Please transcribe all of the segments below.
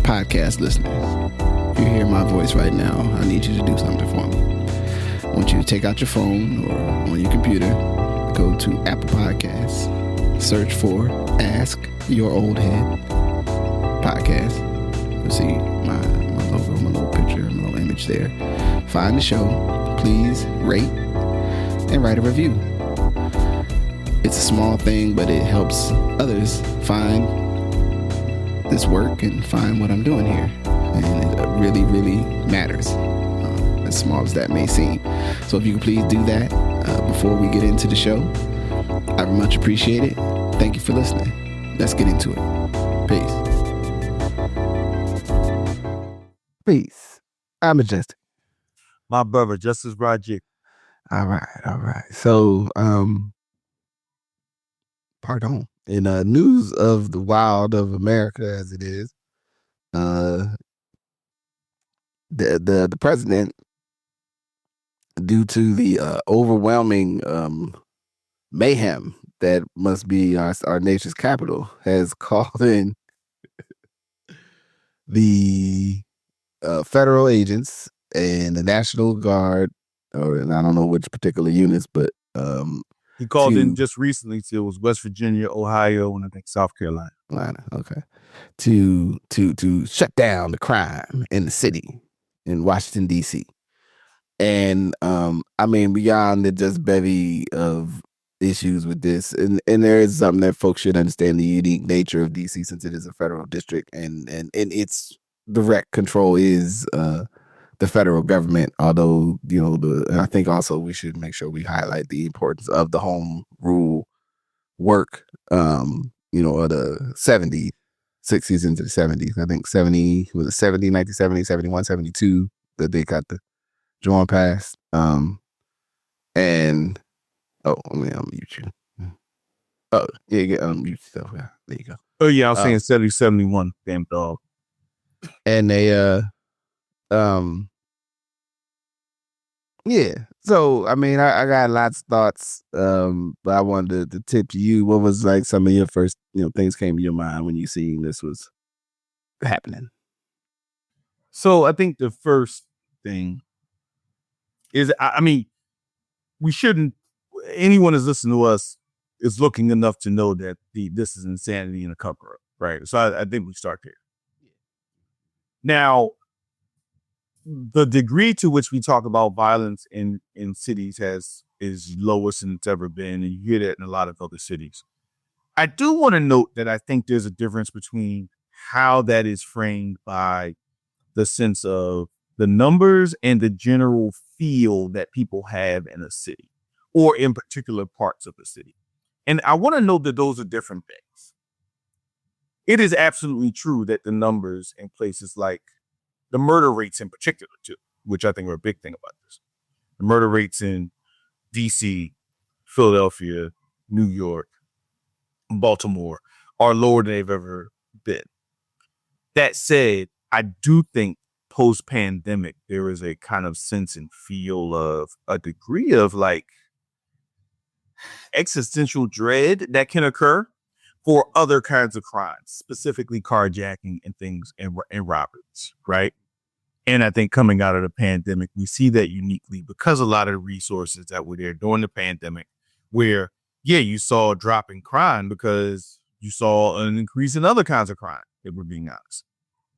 podcast listeners, if you hear my voice right now, I need you to do something for me. I want you to take out your phone or on your computer, go to Apple Podcasts, search for Ask Your Oldhead podcast. You'll see my logo, my little picture, my little image there. Find the show. Please rate and write a review. It's a small thing, but it helps others find this work and find what I'm doing here. And it really, really matters, as small as that may seem. So if you could please do that before we get into the show, I would much appreciate it. Thank you for listening. Let's get into it. Peace. Peace. I'm Majestic. My brother, Justice Rajee. All right. So, pardon. In news of the wild of America as it is, the president, due to the overwhelming mayhem that must be our nation's capital, has called in the federal agents and the National Guard, or I don't know which particular units, but he called in just recently to, it was West Virginia, Ohio, and I think South Carolina. Okay. To shut down the crime in the city in Washington D.C. And I mean, beyond the just bevy of issues with this, and there is something that folks should understand: the unique nature of D.C. since it is a federal district, and its direct control is the federal government. Although, you know, I think also we should make sure we highlight the importance of the home rule work, you know, of the 70s, 60s into the 70s. I think 1970, 71, 72 that they got the joint passed. And let me unmute you. Oh, yeah, you unmute yourself. Yeah, there you go. Oh yeah, I was saying 70, 71, damn dog. And they yeah. So I mean, I got lots of thoughts, but I wanted to tip to you. What was like some of your first, you know, things came to your mind when you seen this was happening? So I think the first thing is, I mean, we shouldn't. Anyone who's listening to us is looking enough to know that this is insanity and a cover up, right? So I think we start there. Now, the degree to which we talk about violence in cities is lowest than it's ever been, and you hear that in a lot of other cities. I do want to note that I think there's a difference between how that is framed by the sense of the numbers and the general feel that people have in a city or in particular parts of the city. And I want to note that those are different things. It is absolutely true that the numbers in places like the murder rates in particular, too, which I think are a big thing about this. The murder rates in D.C., Philadelphia, New York, Baltimore are lower than they've ever been. That said, I do think post-pandemic, there is a kind of sense and feel of a degree of like existential dread that can occur for other kinds of crimes, specifically carjacking and things and robberies, right? And I think coming out of the pandemic, we see that uniquely because a lot of the resources that were there during the pandemic, where, yeah, you saw a drop in crime because you saw an increase in other kinds of crime, if we're being honest,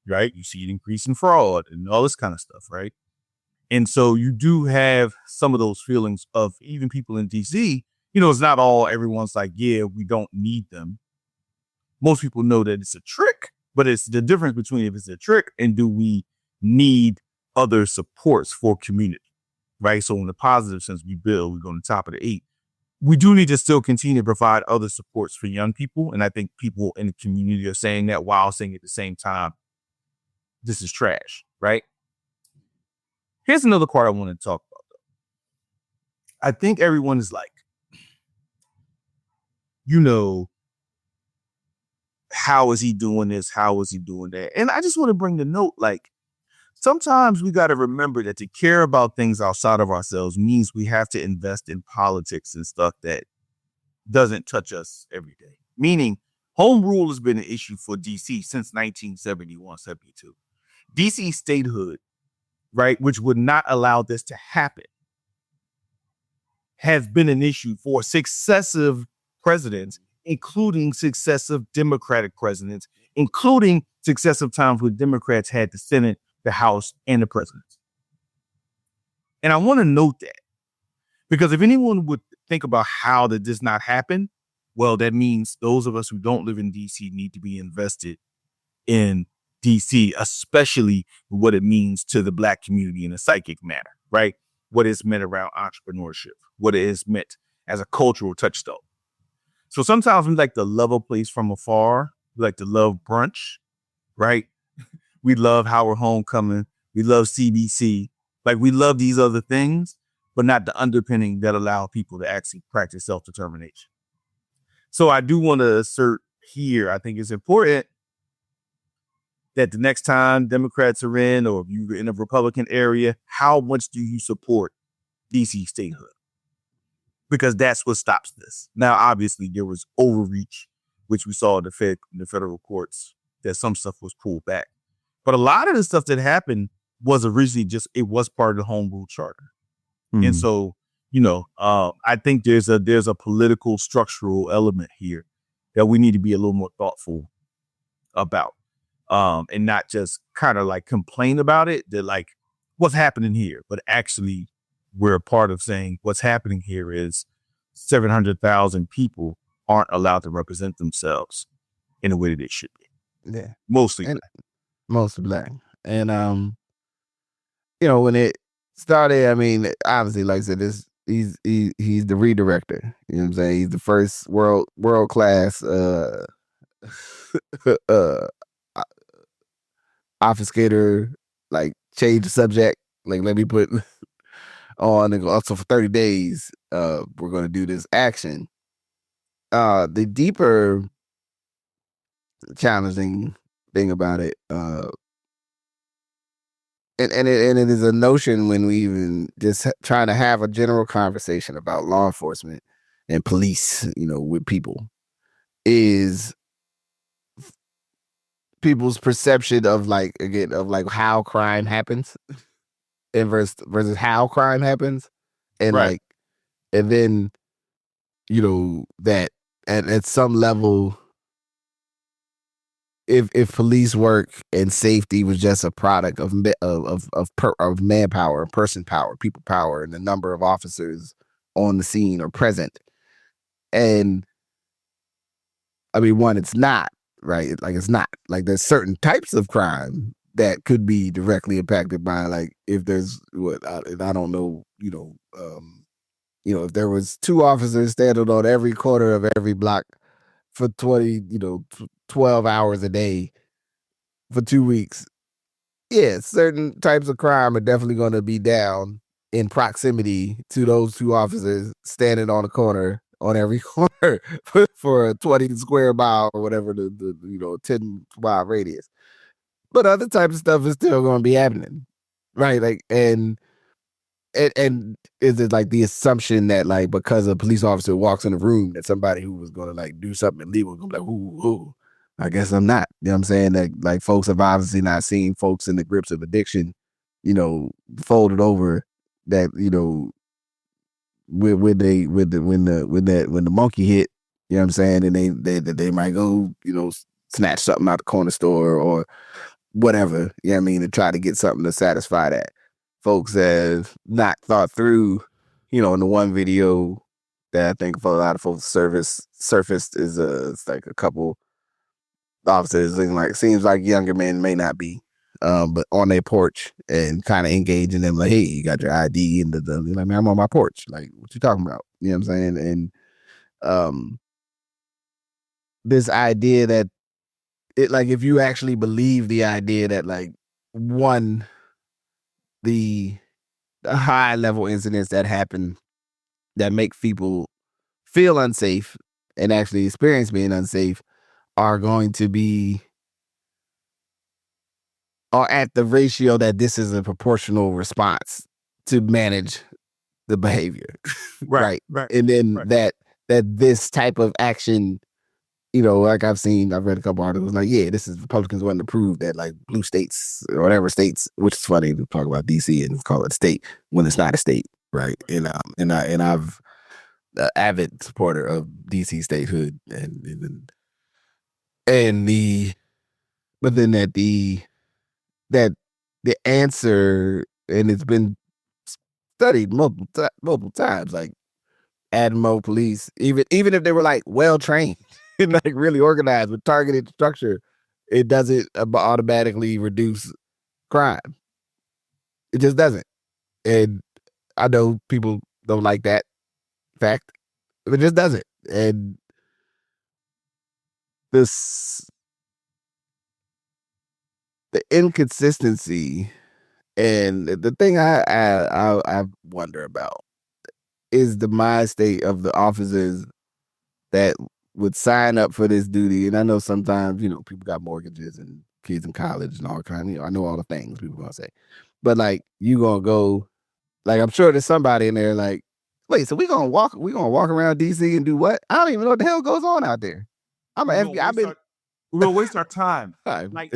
right? You see an increase in fraud and all this kind of stuff, right? And so you do have some of those feelings of even people in D.C., you know, it's not all everyone's like, yeah, we don't need them. Most people know that it's a trick, but it's the difference between if it's a trick and do we need other supports for community, right? So in the positive sense, we go on the top of the 8. We do need to still continue to provide other supports for young people. And I think people in the community are saying that while saying at the same time, this is trash, right? Here's another part I want to talk about, though. I think everyone is like, you know, how is he doing this? How is he doing that? And I just want to bring the note, like, sometimes we got to remember that to care about things outside of ourselves means we have to invest in politics and stuff that doesn't touch us every day. Meaning Home rule has been an issue for DC since 1971, 72. DC statehood, right, which would not allow this to happen, has been an issue for successive presidents, including successive Democratic presidents, including successive times when Democrats had the Senate, the House, and the presidency. And I want to note that, because if anyone would think about how did this not happen, well, that means those of us who don't live in DC need to be invested in DC, especially what it means to the Black community in a psychic manner, right? What is meant around entrepreneurship, what it is meant as a cultural touchstone. So sometimes we like to love a place from afar. We like to love brunch, right? We love Howard Homecoming. We love CBC. Like, we love these other things, but not the underpinning that allow people to actually practice self-determination. So I do want to assert here, I think it's important that the next time Democrats are in, or if you're in a Republican area, how much do you support DC statehood? Because that's what stops this. Now, obviously, there was overreach, which we saw in the federal courts, that some stuff was pulled back. But a lot of the stuff that happened was originally it was part of the home rule charter. And so, I think there's a political structural element here that we need to be a little more thoughtful about, and not just kind of like complain about it, that like what's happening here, but actually we're a part of saying what's happening here is 700,000 people aren't allowed to represent themselves in the way that they should be. Yeah. Mostly Black. And, when it started, I mean, obviously, like I said, he's the redirector. You know what I'm saying? He's the first world class obfuscator, like change the subject. Like, let me put on and go. Also, for 30 days, we're going to do this action. The deeper challenging thing about it, and it is a notion when we even just trying to have a general conversation about law enforcement and police, with people, is people's perception of how crime happens and versus how crime happens. And right. And then, that at some level, if police work and safety was just a product of manpower, person power, people power, and the number of officers on the scene or present. And I mean, one, it's not, right? Like, it's not. Like, there's certain types of crime that could be directly impacted by, like, if there's I don't know, if there was 2 officers standing on every corner of every block for 12 hours a day for 2 weeks. Yeah, certain types of crime are definitely going to be down in proximity to those 2 officers standing on a corner on every corner for a 20 square mile or whatever the 10-mile radius. But other types of stuff is still going to be happening, right? Like, and is it like the assumption that, like, because a police officer walks in the room, that somebody who was going to, like, do something illegal is going to be like, ooh, I guess I'm not. You know what I'm saying? That, like, folks have obviously not seen folks in the grips of addiction, folded over, that, when the monkey hit, you know what I'm saying, and they might go, snatch something out the corner store or whatever, you know what I mean, to try to get something to satisfy that. Folks have not thought through, in the one video that I think for a lot of folks surfaced is it's like a couple officers, and seems like younger men may not be, but on their porch and kind of engaging them, like, hey, you got your ID, and you're like, man, I'm on my porch. Like, what you talking about? You know what I'm saying? And this idea that it, like, if you actually believe the idea that, like, one, the high level incidents that happen that make people feel unsafe and actually experience being unsafe are going to be, or at the ratio that this is a proportional response to manage the behavior. Right. And then that this type of action like I've read a couple articles like, yeah, this is Republicans wanting to prove that like blue states or whatever states, which is funny to talk about DC and call it a state when it's not a state, right? I've avid supporter of DC statehood and the but then that the answer, and it's been studied multiple times, like adding more police, even if they were like well trained and like really organized with targeted structure, it doesn't automatically reduce crime. It just doesn't. And I know people don't like that fact, but it just doesn't. And this the inconsistency and the thing I wonder about is the mind state of the officers that would sign up for this duty. And I know sometimes, people got mortgages and kids in college and all kinds, I know all the things people gonna say. But like you gonna go, like I'm sure there's somebody in there like, wait, so we gonna walk around DC and do what? I don't even know what the hell goes on out there. I'm an FBI. We're gonna waste our time. Like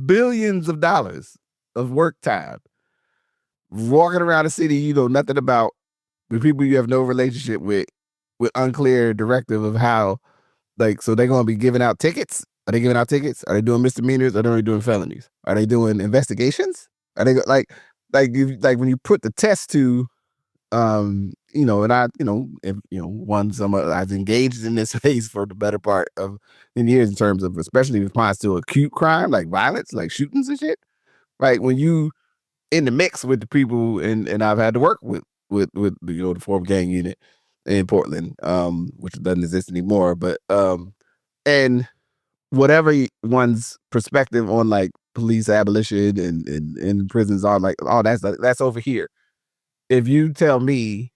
billions of dollars of work time walking around the city you know nothing about, with people you have no relationship with unclear directive of how, like, so they're gonna be giving out tickets. Are they giving out tickets? Are they doing misdemeanors? Are they doing felonies? Are they doing investigations? Are they like when you put the test to and I, if I've engaged in this space for the better part of 10 years in terms of especially response to acute crime like violence, like shootings and shit. Right, when you in the mix with the people, and I've had to work with the fourth gang unit in Portland, which doesn't exist anymore, but and whatever one's perspective on like police abolition and prisons are, like, oh, that's over here. If you tell me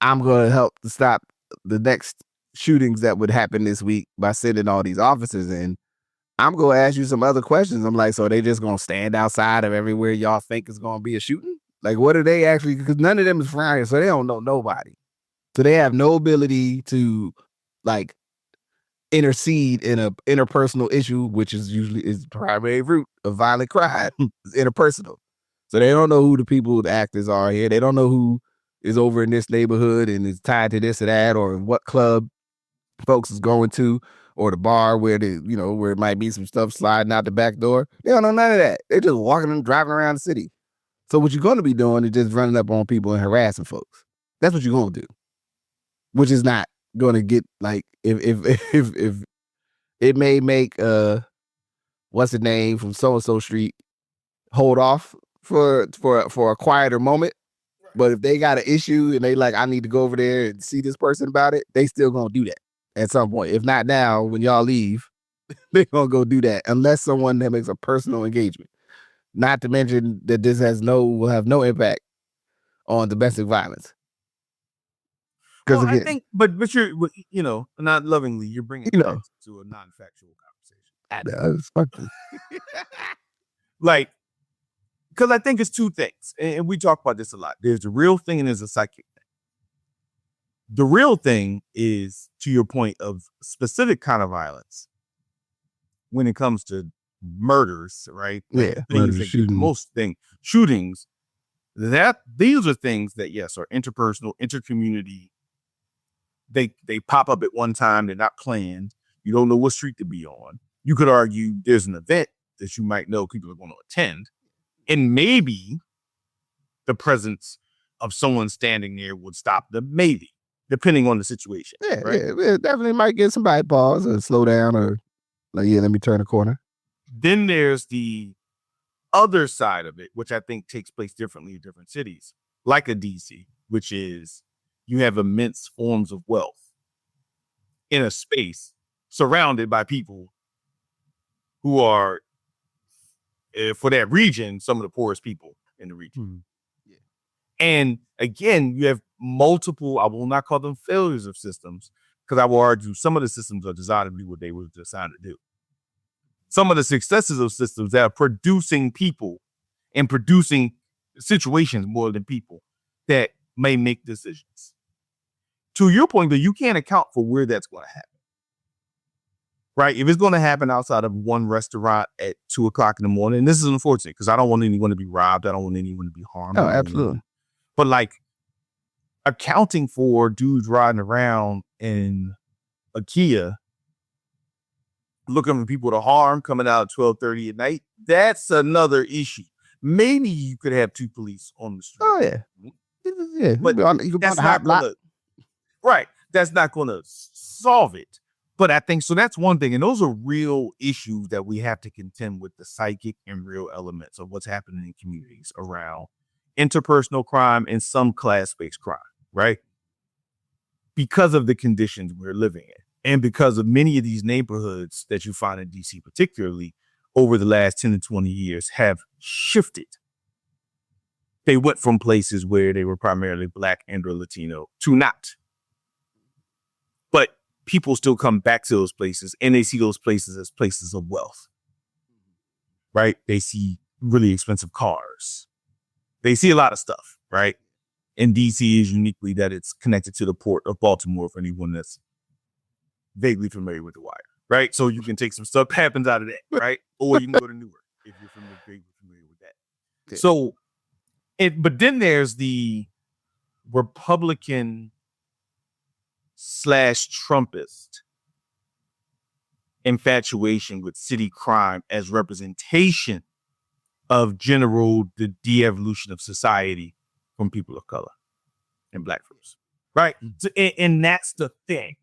I'm going to help to stop the next shootings that would happen this week by sending all these officers in, I'm going to ask you some other questions. I'm like, so are they just going to stand outside of everywhere y'all think is going to be a shooting? Like, what are they actually, because none of them is from here, so they don't know nobody. So they have no ability to like intercede in a interpersonal issue, which is usually is the primary root of violent crime, interpersonal. So they don't know who the people, the actors are here. They don't know who is over in this neighborhood and is tied to this or that, or what club folks is going to, or the bar where where it might be some stuff sliding out the back door. They don't know none of that. They're just walking and driving around the city. So what you're going to be doing is just running up on people and harassing folks. That's what you're going to do, which is not going to get, like, if it may make what's the name from so and so street hold off for a quieter moment. But if they got an issue and they like, I need to go over there and see this person about it, they still gonna do that at some point. If not now, when y'all leave, they're gonna go do that unless someone that makes a personal engagement. Not to mention that this will have no impact on domestic violence. Because I think, but you're, not lovingly, you're bringing it back to a non-factual conversation. Like, because I think it's two things, and we talk about this a lot. There's a real thing and there's a psychic thing. The real thing is, to your point, of specific kind of violence when it comes to murders, right? Yeah, shootings. That these are things that, yes, are interpersonal, intercommunity. They pop up at one time. They're not planned. You don't know what street to be on. You could argue there's an event that you might know people are going to attend. And maybe the presence of someone standing there would stop them, maybe, depending on the situation. Yeah, right? Yeah, it definitely might get somebody pause or slow down or like, yeah, let me turn a corner. Then there's the other side of it, which I think takes place differently in different cities, like a DC, which is you have immense forms of wealth in a space surrounded by people who are, for that region, some of the poorest people in the region. Mm-hmm. Yeah. And again, you have multiple, I will not call them failures of systems, because I will argue some of the systems are designed to do what they were designed to do. Some of the successes of systems that are producing people and producing situations more than people that may make decisions. To your point, though, you can't account for where that's going to happen. right? If it's going to happen outside of one restaurant at 2:00 in the morning, and this is unfortunate because I don't want anyone to be robbed. I don't want anyone to be harmed. Oh, absolutely. But like accounting for dudes riding around in a Kia, looking for people to harm coming out at 12:30 at night, that's another issue. Maybe you could have 2 police on the street. Oh, yeah. Yeah. But that's not gonna, right. That's not going to solve it. But I think, so that's one thing. And those are real issues that we have to contend with, the psychic and real elements of what's happening in communities around interpersonal crime and some class-based crime, right? Because of the conditions we're living in. And because of many of these neighborhoods that you find in DC particularly over the last 10 to 20 years have shifted. They went from places where they were primarily Black and or Latino to not. But people still come back to those places and they see those places as places of wealth, right? They see really expensive cars. They see a lot of stuff, right? And DC is uniquely that it's connected to the port of Baltimore for anyone that's vaguely familiar with The Wire, right? So you can take some stuff happens out of that, right? Or you can go to Newark if you're vaguely familiar with that. Yeah. So, but then there's the Republican / Trumpist infatuation with city crime as representation of the de-evolution of society from people of color and Black folks, right? So, and that's the thing.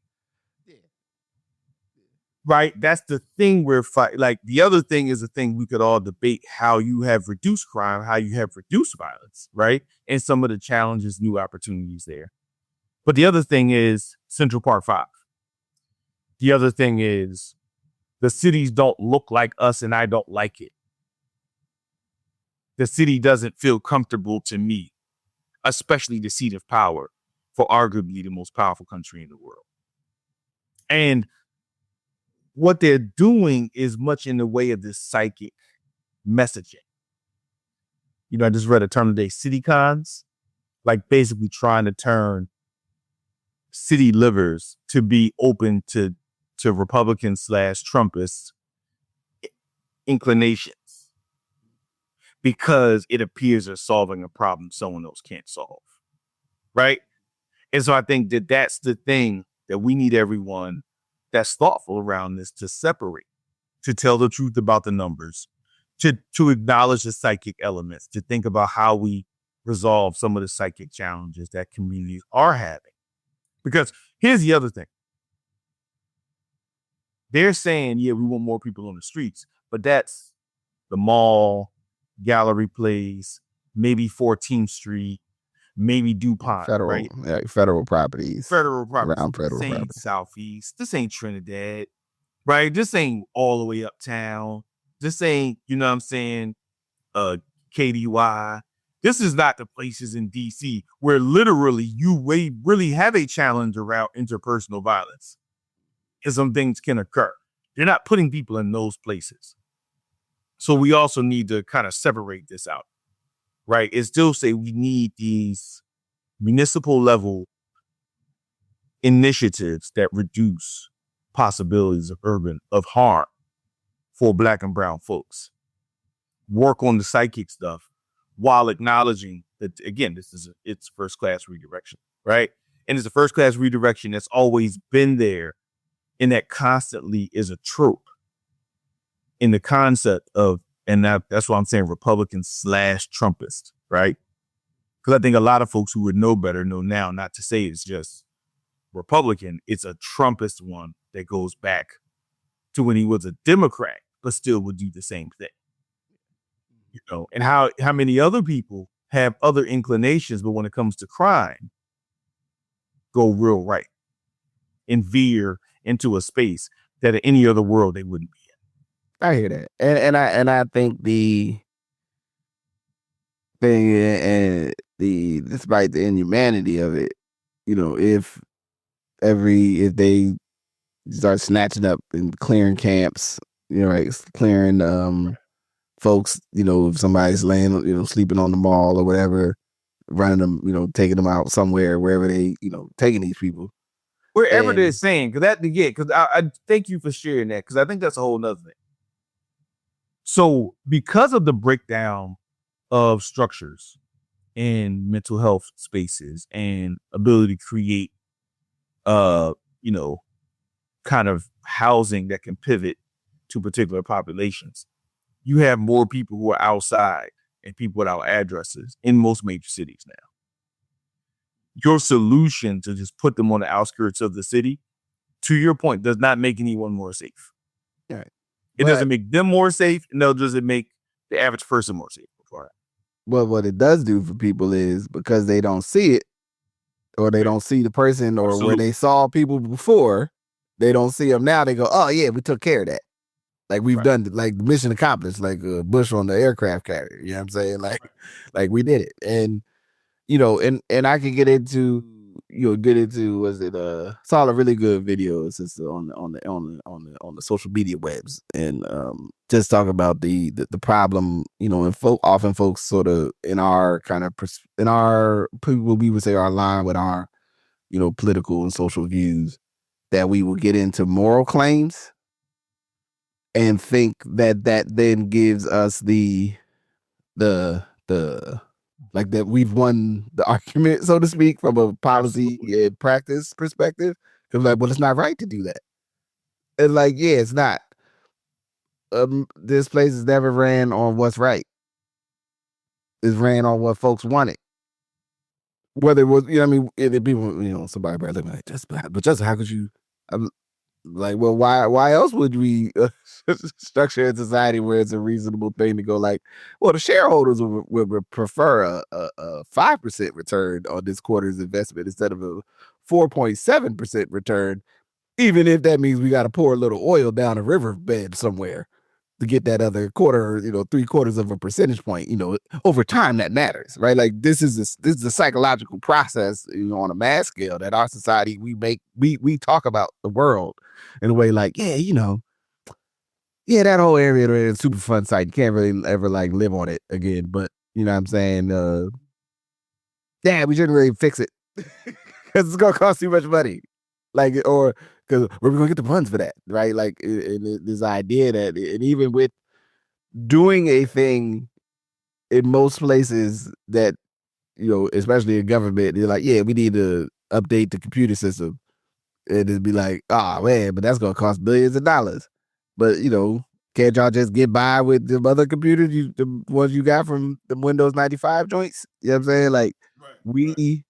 Right? That's the thing we're fighting. Like the other thing is a thing we could all debate how you have reduced crime, how you have reduced violence, right? And some of the challenges, new opportunities there. But the other thing is Central Park 5. The other thing is the cities don't look like us and I don't like it. The city doesn't feel comfortable to me, especially the seat of power for arguably the most powerful country in the world. And what they're doing is much in the way of this psychic messaging. You know, I just read a term today, city cons, like basically trying to turn city livers to be open to Republican / Trumpist inclinations because it appears they're solving a problem someone else can't solve, right? And so I think that that's the thing that we need everyone that's thoughtful around this to separate, to tell the truth about the numbers, to acknowledge the psychic elements, to think about how we resolve some of the psychic challenges that communities are having. Because here's the other thing. They're saying, yeah, we want more people on the streets, but that's the mall, Gallery Place, maybe 14th Street, maybe DuPont, right? Yeah, federal properties. Around federal this ain't properties. Southeast. This ain't Trinidad, right? This ain't all the way uptown. This ain't, you know what I'm saying, KDY. This is not the places in DC where literally you really have a challenge around interpersonal violence. And some things can occur. You're not putting people in those places. So we also need to kind of separate this out, right? And still say we need these municipal level initiatives that reduce possibilities of harm for Black and brown folks. Work on the psychic stuff while acknowledging that, again, it's first class redirection, right? And it's a first class redirection that's always been there. And that constantly is a trope in the concept of, and that's why I'm saying Republican / Trumpist, right? Because I think a lot of folks who would know better know now not to say it's just Republican. It's a Trumpist one that goes back to when he was a Democrat, but still would do the same thing. You know, and how many other people have other inclinations, but when it comes to crime, go real right and veer into a space that in any other world they wouldn't be in. I hear that, and I think the thing and despite the inhumanity of it, you know, if they start snatching up and clearing camps, you know, right, clearing folks, you know, if somebody's laying, you know, sleeping on the mall or whatever, running them, you know, taking them out somewhere, wherever they, you know, taking these people. Wherever they're And saying, because I thank you for sharing that, because I think that's a whole nother thing. So because of the breakdown of structures in mental health spaces and ability to create, you know, kind of housing that can pivot to particular populations, you have more people who are outside and people without addresses in most major cities now. Your solution to just put them on the outskirts of the city, to your point, does not make anyone more safe. right. It doesn't make them more safe, nor does it make the average person more safe. But what it does do for people is, because they don't see it, or they don't see the person, or where Absolutely. they saw people before, they don't see them now. They go, oh yeah, we took care of that. Like we've done, like mission accomplished, like Bush on the aircraft carrier. You know what I'm saying? Like we did it. And and I could get into, was it saw a really good video. It's just on the social media webs, and just talk about the problem, and often folks sort of in our kind of in our people, we would say, our line with our political and social views, that we will get into moral claims and think that then gives us the like that we've won the argument, so to speak, from a policy and practice perspective. Because well, it's not right to do that. And yeah, it's not. This place has never ran on what's right. It's ran on what folks wanted. Whether it was, if people, somebody probably like, just how could you? Like, well, why else would we structure a society where it's a reasonable thing to go like, well, the shareholders would prefer a 5% return on this quarter's investment instead of a 4.7% return, even if that means we got to pour a little oil down a riverbed somewhere to get that other quarter, 3/4 of a percentage point. Over time that matters, right? Like this is a psychological process, on a mass scale, that our society, we talk about the world in a way like, yeah, that whole area is a super fun site. You can't really ever like live on it again, but you know what I'm saying? Yeah, we shouldn't really fix it because it's gonna cost too much money. Like, or because where we gonna get the funds for that, right? Like, this idea that, and even with doing a thing in most places that, especially in government, they're like, yeah, we need to update the computer system. And it'd be like, oh man, but that's gonna cost billions of dollars. But can't y'all just get by with the other computers, the ones you got from the Windows 95 joints? You know what I'm saying? Like, we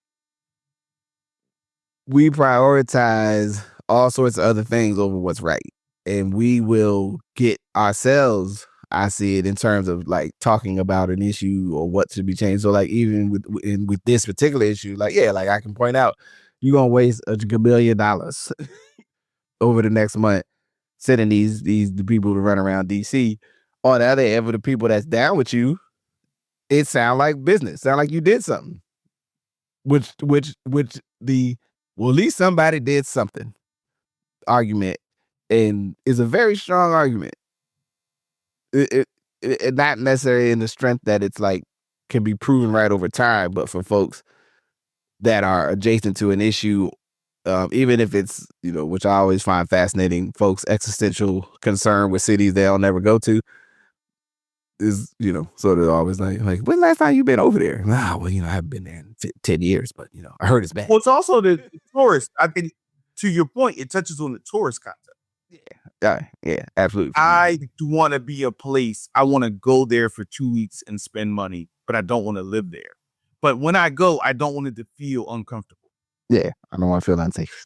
prioritize all sorts of other things over what's right. And we will get ourselves, I see it, in terms of like talking about an issue or what should be changed. So like, even with this particular issue, like, yeah, like I can point out, you're gonna waste $1 billion over the next month sending the people to run around DC. On the other hand, for the people that's down with you, it sound like business, sound like you did something. Which well, at least somebody did something argument, and is a very strong argument. It not necessarily in the strength that it's like can be proven right over time, but for folks that are adjacent to an issue, even if it's, which I always find fascinating, folks' existential concern with cities they'll never go to, is, sort of always like, when last time you been over there? Well, I haven't been there in 10 years, but I heard it's bad. Well, it's also the tourist. I think, to your point, it touches on the tourist concept. Yeah, absolutely. I want to be a place. I want to go there for 2 weeks and spend money, but I don't want to live there. But when I go, I don't want it to feel uncomfortable. Yeah, I don't want to feel unsafe.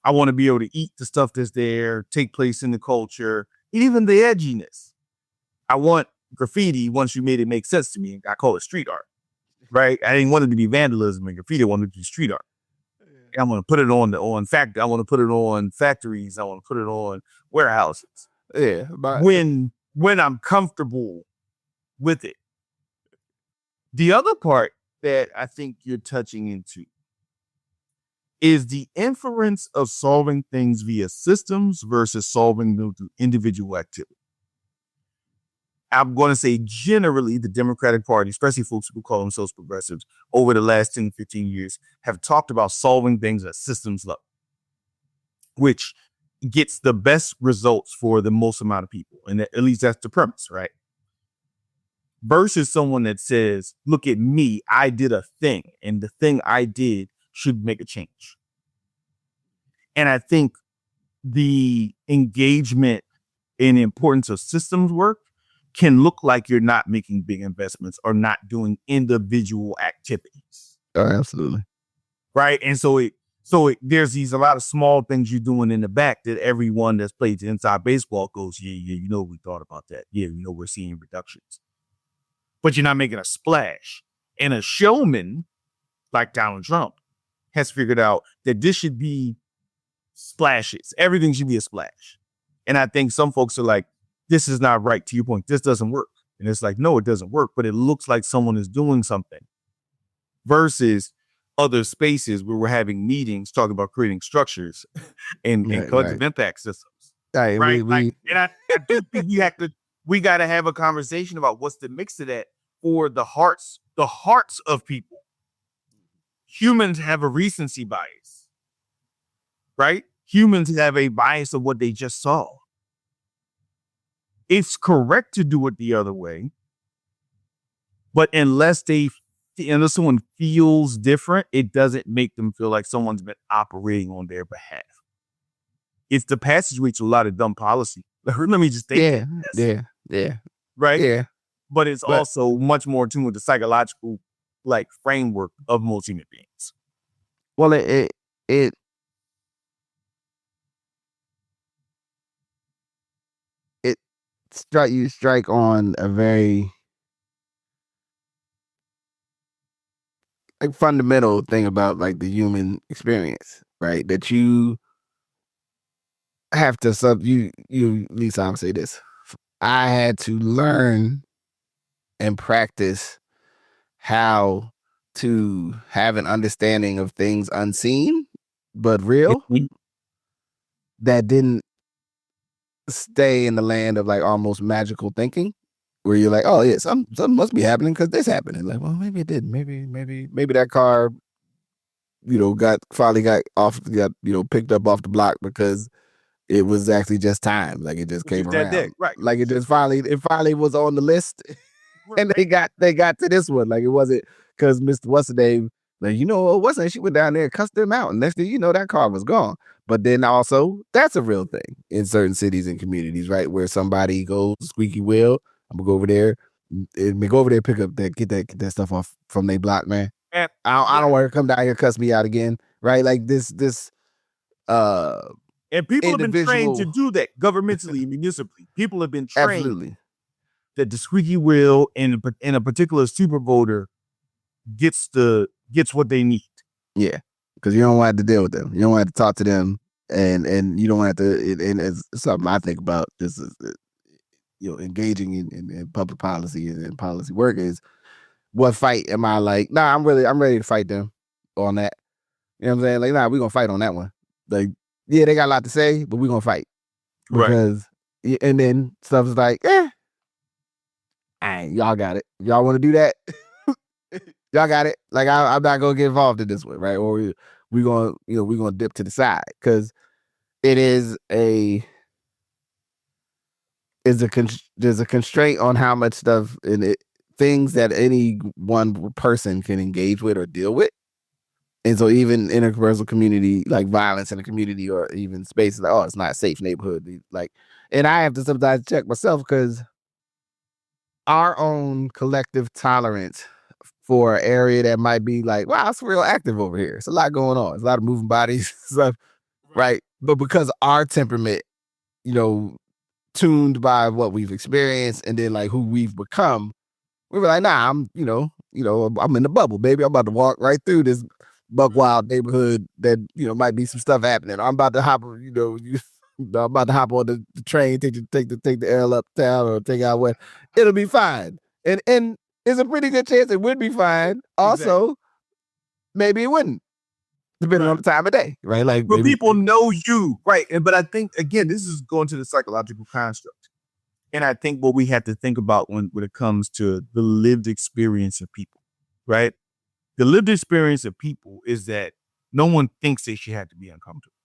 I want to be able to eat the stuff that's there, take place in the culture, and even the edginess. I want graffiti, once you made it make sense to me. I call it street art, right? I didn't want it to be vandalism and graffiti. I wanted it to be street art. I'm going to put it on I want to put it on factories. I want to put it on warehouses. Yeah. When I'm comfortable with it. The other part that I think you're touching into is the inference of solving things via systems versus solving them through individual activity. I'm going to say generally the Democratic Party, especially folks who call themselves progressives, over the last 10, 15 years, have talked about solving things at systems level. which gets the best results for the most amount of people. And at least that's the premise, right? Versus someone that says, look at me, I did a thing, and the thing I did should make a change. And I think the engagement and importance of systems work can look like you're not making big investments or not doing individual activities. Oh, absolutely. Right. And so there's a lot of small things you're doing in the back that everyone that's played inside baseball goes, yeah, we thought about that. Yeah, we're seeing reductions. But you're not making a splash. And a showman like Donald Trump has figured out that this should be splashes. Everything should be a splash. And I think some folks are like, this is not right. To your point, this doesn't work. And it's like, no, it doesn't work, but it looks like someone is doing something. Versus other spaces where we're having meetings talking about creating structures and collective impact systems. Right. And I do think we got to have a conversation about what's the mix of that for the hearts of people. Humans have a recency bias, right? Humans have a bias of what they just saw. It's correct to do it the other way, but unless someone feels different, it doesn't make them feel like someone's been operating on their behalf. It's the passageway to a lot of dumb policy. Let me just take Yeah. Right? Yeah. But it's also much more in tune with the psychological framework of most human beings. Well, you strike on a very fundamental thing about the human experience, right? That you have to at least I'll say this. I had to learn and practice how to have an understanding of things unseen but real that didn't stay in the land of like almost magical thinking, where you're like, oh yeah, something must be happening because this happened. And like, well, maybe it didn't. Maybe that car, got picked up off the block because it was actually just time. Like it just came around. Right. Like it finally was on the list. And they got to this one. Like it wasn't because Mr. What's-her-name, like, she went down there and cussed them out. And next thing you know, that car was gone. But then also, that's a real thing in certain cities and communities, right? Where somebody goes squeaky wheel. I'm gonna go over there and pick up get that stuff off from their block, man. I don't want her to come down here and cuss me out again, right? Like this and people have been trained to do that governmentally, municipally. People have been trained. Absolutely. That the squeaky wheel in a particular super voter gets what they need. Yeah, because you don't want to deal with them. You don't want to talk to them, and you don't want to. And it's something I think about. This is engaging in public policy and policy work is what fight am I like? Nah, I'm ready to fight them on that. You know what I'm saying? Like, nah, we're gonna fight on that one. Like, yeah, they got a lot to say, but we're gonna fight because. Right. And then stuff's like, y'all got it. Y'all want to do that? Y'all got it. Like I'm not gonna get involved in this one, right? Or we're gonna dip to the side because it is there's a constraint on how much stuff and things that any one person can engage with or deal with. And so even in a interpersonal community, like violence in a community or even spaces like, oh, it's not a safe neighborhood. And I have to sometimes check myself because our own collective tolerance for an area that might be like, wow, it's real active over here. It's a lot going on. It's a lot of moving bodies, stuff, right? But because our temperament, tuned by what we've experienced and then like who we've become, we were like, nah, I'm in the bubble, baby. I'm about to walk right through this buck wild neighborhood that, might be some stuff happening. I'm about to hop, I'm about to hop on the train, take the L uptown or take out west. It'll be fine. And it's a pretty good chance it would be fine. Also, maybe it wouldn't, depending on the time of day, right? Like, but people know you, right? But I think again, this is going to the psychological construct, and I think what we have to think about when it comes to the lived experience of people, right? The lived experience of people is that no one thinks they should have to be uncomfortable.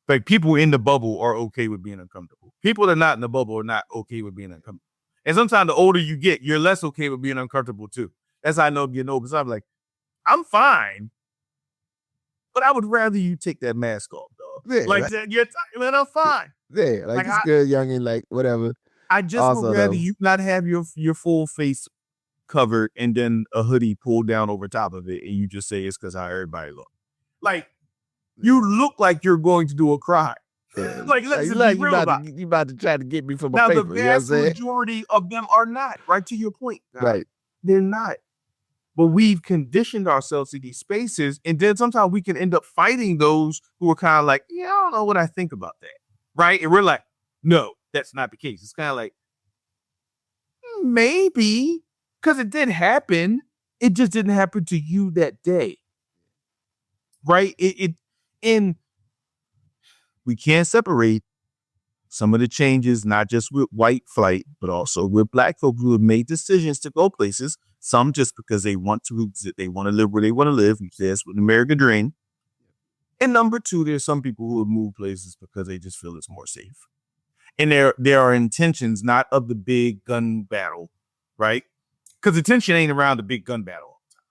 Like people in the bubble are okay with being uncomfortable. People that are not in the bubble are not okay with being uncomfortable. And sometimes the older you get, you're less okay with being uncomfortable too. That's how I know I'm getting older. So I'm like, I'm fine, but I would rather you take that mask off, dog. Yeah, like that, you're man, I'm fine. Yeah, like it's good, youngin, like whatever. I just Also, would rather though, you not have your full face covered and then a hoodie pulled down over top of it, and you just say it's because how everybody look. Like you look like you're going to do a crime. yeah. Like let's just be real about it. You about to try to get me from a Now paper. the vast majority of them are not. Right to your point, guys. Right? They're not. But we've conditioned ourselves to these spaces, and then sometimes we can end up fighting those who are kind of like, yeah, I don't know what I think about that, right? And we're like, no, that's not the case. It's kind of like, maybe, because it did happen. It just didn't happen to you that day, right? And we can't separate some of the changes, not just with white flight, but also with Black folks who have made decisions to go places. Some just because they want to live where they want to live. That's what the American dream. And number two, there's some people who have moved places because they just feel it's more safe. And there are intentions not of the big gun battle, right? Because the tension ain't around the big gun battle all the time.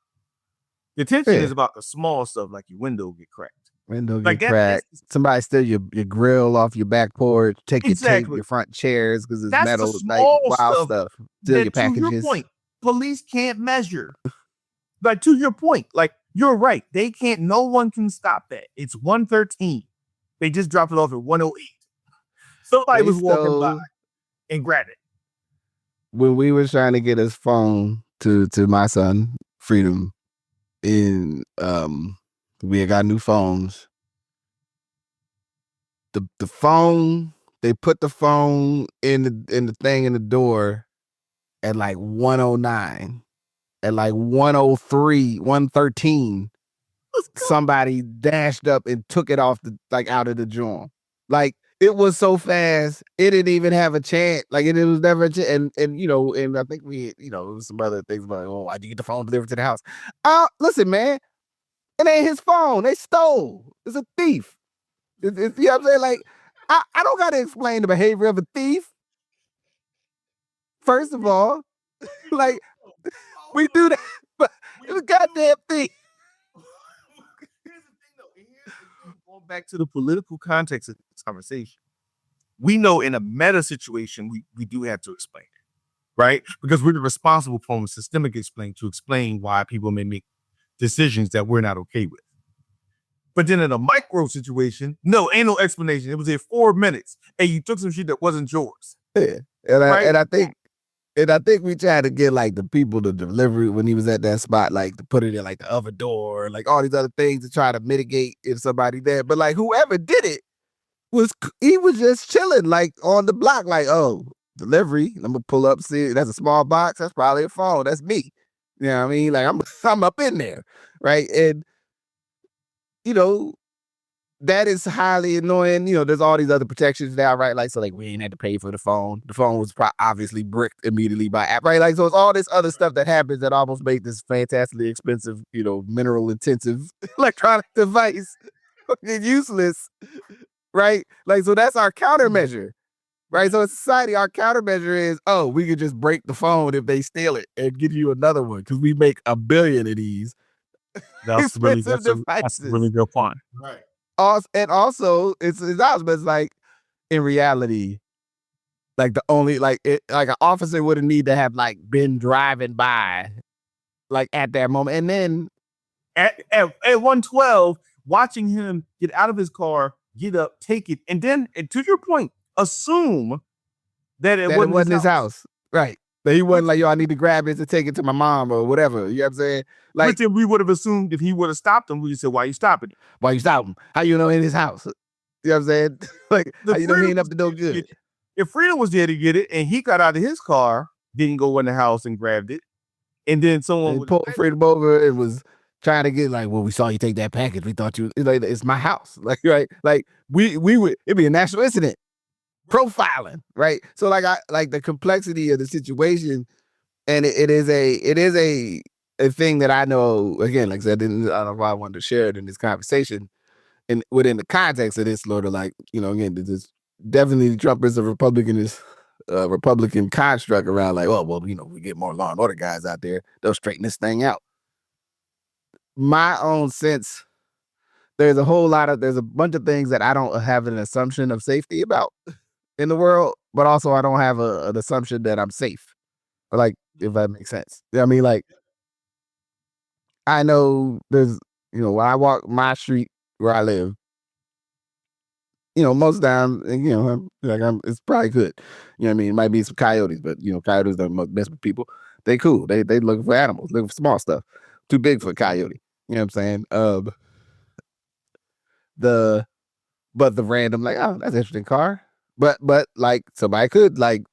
The tension is about the small stuff, like your window get cracked. Cracked. Somebody steal your grill off your back porch, take your tape, your front chairs because it's that's metal, like wild stuff. Steal your packages. To your point, police can't measure. Like to your point, like you're right. They can't. No one can stop that. It's 113. They just dropped it off at 108. Somebody was walking by and grabbed it. When we were trying to get his phone to my son, Freedom, in we had got new phones. The phone, they put the phone in the thing in the door at like 109. At like 103, 113, somebody dashed up and took it off out of the joint. Like it was so fast, it didn't even have a chance. Like it was never a chance. And I think we, it was some other things like, oh, why'd you get the phone delivered to the house? Listen, man, it ain't his phone. They stole. It's a thief. You know what I'm saying? Like, I don't gotta explain the behavior of a thief. First of all, like we do that, but it's a goddamn thing. Here's the thing, though. Going back to the political context of this conversation, we know in a meta situation, we do have to explain it, right? Because we're responsible from a systemic explain why people may make decisions that we're not okay with. But then in a micro situation, no, ain't no explanation. It was in 4 minutes, and you took some shit that wasn't yours. Yeah, and I think we tried to get like the people to deliver it when he was at that spot, like to put it in like the other door, like all these other things to try to mitigate if somebody there. But like whoever did it was just chilling like on the block, like, oh, delivery. I'm gonna pull up, see that's a small box. That's probably a phone. That's me. You know what I mean? Like I'm up in there, right? And that is highly annoying. There's all these other protections now, right? Like, so like we ain't had to pay for the phone. The phone was obviously bricked immediately by app, right? Like, so it's all this other stuff that happens that almost make this fantastically expensive, mineral intensive electronic device useless, right? Like, so that's our countermeasure, right? So in society, our countermeasure is, oh, we could just break the phone if they steal it and give you another one because we make 1 billion of these. That's really good point. Right. And also, it's like in reality, like the only like an officer would need to have like been driving by, like at that moment, and then at 112, watching him get out of his car, get up, take it, and then to your point, assume that it wasn't his house, right? But he wasn't like, yo, I need to grab it to take it to my mom or whatever. You know what I'm saying? Like, but then we would have assumed if he would have stopped him, we would say, why you stopping him? Why you stop him? How you know in his house? You know what I'm saying? Like, how you know he ain't up to no good? If Freedom was there to get it and he got out of his car, didn't go in the house and grabbed it, and then someone pulled Freedom over and was trying to get like, well, we saw you take that package. We thought like, it's my house. Like, right? Like we would, it'd be a national incident. Profiling, right? So like the complexity of the situation, and it is a thing that I know, again, like I said, I don't know why I wanted to share it in this conversation, and within the context of this, Lord, like, again, this definitely Trump is a Republican construct around like, oh, well, we get more law and order guys out there, they'll straighten this thing out. My own sense, there's a bunch of things that I don't have an assumption of safety about in the world, but also I don't have an assumption that I'm safe. Like, if that makes sense. I mean, like, I know there's, when I walk my street where I live, most of the time, it's probably good. It might be some coyotes, but coyotes don't mess with people. They cool. They looking for animals, looking for small stuff. Too big for a coyote. You know what I'm saying? The random, like, oh, that's an interesting car. But like, somebody could like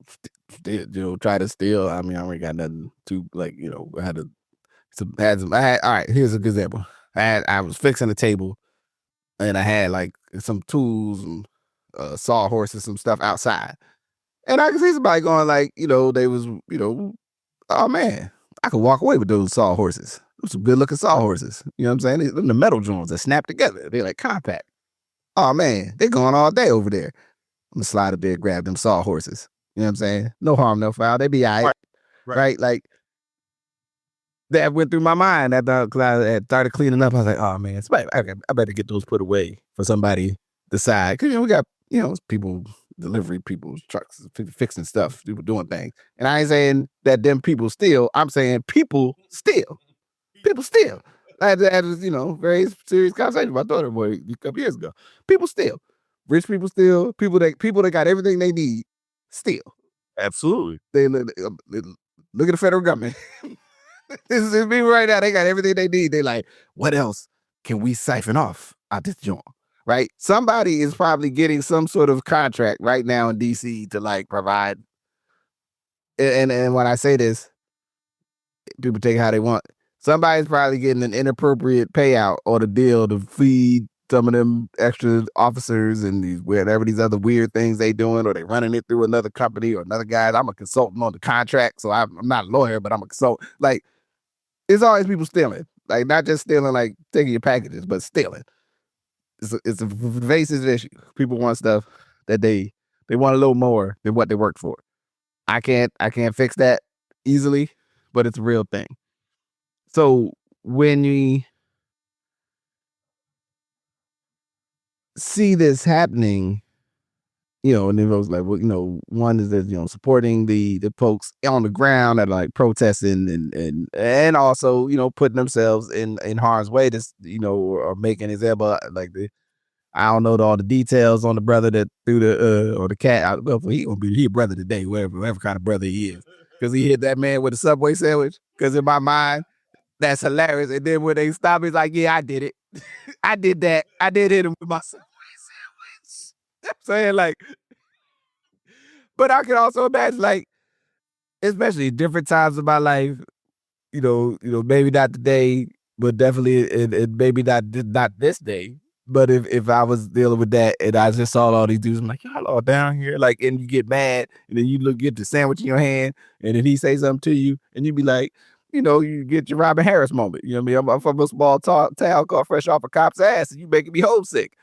try to steal. I mean, I already got nothing to, like, I had all right, here's a good example. I was fixing a table and I had like some tools and sawhorses, some stuff outside. And I could see somebody going like, they was, oh man, I could walk away with those sawhorses. Those some good looking sawhorses. You know what I'm saying? The metal joints that snap together. They're like compact. Oh man, they're going all day over there. I'm gonna slide up there, grab them sawhorses. You know what I'm saying? No harm, no foul. They be all right. Right? Like, that went through my mind because I had started cleaning up. I was like, oh man, I better get those put away for somebody to decide. Because we got people, delivery people, trucks, people fixing stuff, people doing things. And I ain't saying that them people steal. I'm saying people steal. People steal. I had this, very serious conversation with my daughter a couple years ago. People steal. Rich people steal. People that got everything they need steal. Absolutely. They look at the federal government. This is people right now. They got everything they need. They like, what else can we siphon off out this joint? Right? Somebody is probably getting some sort of contract right now in D.C. to like provide. And when I say this, people take it how they want. Somebody's probably getting an inappropriate payout or the deal to feed some of them extra officers and whatever these other weird things they doing, or they running it through another company or another guy. I'm a consultant on the contract, so I'm not a lawyer, but I'm a consultant. Like, it's always people stealing, like not just stealing, like taking your packages, but stealing. It's a pervasive issue. People want stuff that they want a little more than what they worked for. I can't fix that easily, but it's a real thing. So when we see this happening, and then I was like, well, one is that, supporting the folks on the ground that are like protesting and also, putting themselves in harm's way to, or making an example, like I don't know all the details on the brother that threw the or the cat. Well, he gonna be a brother today, whatever kind of brother he is, because he hit that man with a Subway sandwich. Because in my mind, that's hilarious. And then when they stop, he's like, yeah, I did it. I did that. I did hit him with my Subway sandwich. I'm saying, like, but I can also imagine, like, especially different times of my life, maybe not today, but definitely it maybe not this day. But if I was dealing with that and I just saw all these dudes, I'm like, y'all all down here, like, and you get mad, and then you get the sandwich in your hand, and then he say something to you, and you be like, you get your Robin Harris moment. You know what I mean? I'm from a small town called fresh off a cop's ass, and you making me homesick.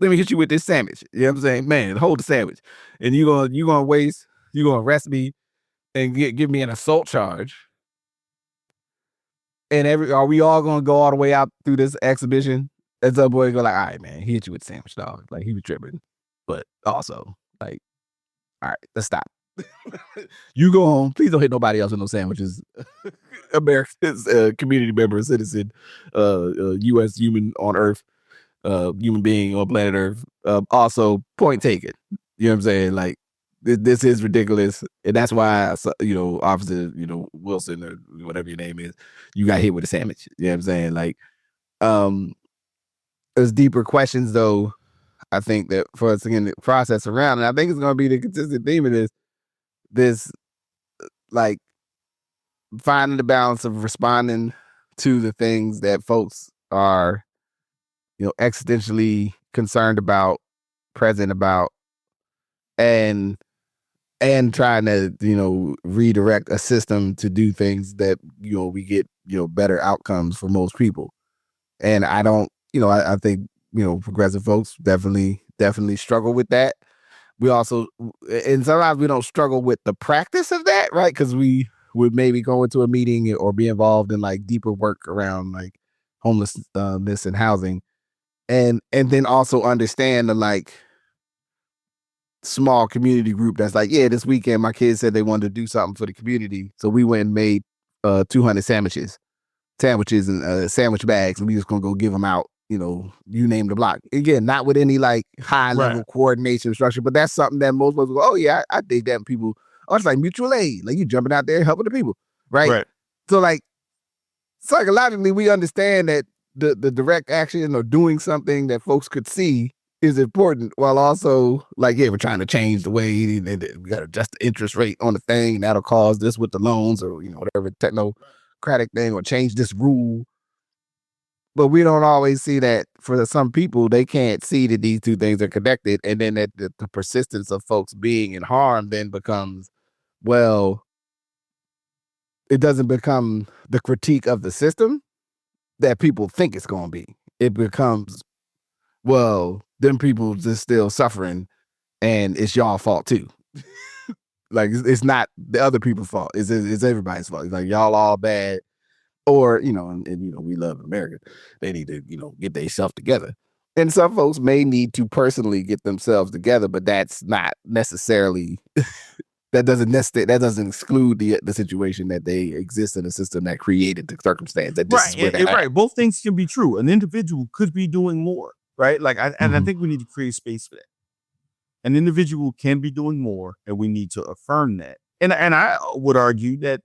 Let me hit you with this sandwich. You know what I'm saying? Man, hold the sandwich. And you're gonna arrest me and give me an assault charge. And are we all gonna go all the way out through this exhibition? And some boy go like, all right, man, he hit you with the sandwich, dog. Like, he was tripping. But also, like, all right, let's stop. You go home. Please don't hit nobody else with no sandwiches. America's community member, citizen, U.S. human on Earth, human being on planet Earth. Also, point taken. You know what I'm saying? Like, this is ridiculous, and that's why Officer Wilson or whatever your name is, you got hit with a sandwich. You know what I'm saying? Like, there's deeper questions though. I think that for us to get the process around, and I think it's going to be the consistent theme of this, like, finding the balance of responding to the things that folks are, existentially concerned about, present about, and trying to, redirect a system to do things that, we get, better outcomes for most people. And I don't, I think progressive folks definitely struggle with that. We also, and sometimes we don't struggle with the practice of that, right? Because we would maybe go into a meeting or be involved in like deeper work around like homelessness and housing, and then also understand the like small community group that's like, yeah, this weekend my kids said they wanted to do something for the community, so we went and made 200 sandwiches and sandwich bags, and we just gonna go give them out. You name the block. Again, not with any like high level coordination structure, but that's something that most of us go, oh yeah, I dig that. And people, it's like mutual aid, like you jumping out there helping the people, right? So like psychologically, we understand that the direct action or doing something that folks could see is important, while also like, yeah, we're trying to change the way and we got to adjust the interest rate on the thing, and that'll cause this with the loans or whatever technocratic thing, or change this rule. But we don't always see that for some people, they can't see that these two things are connected. And then that the persistence of folks being in harm then becomes, well, it doesn't become the critique of the system that people think it's going to be. It becomes, well, them people just still suffering and it's y'all fault too. Like, it's not the other people's fault. It's everybody's fault. It's like, y'all all bad. Or, and we love America. They need to, get themselves together. And some folks may need to personally get themselves together, but that's not necessarily, that doesn't exclude the situation that they exist in a system that created the circumstance. That this is where right. Both things can be true. An individual could be doing more, right? Like, I think we need to create space for that. An individual can be doing more, and we need to affirm that. And I would argue that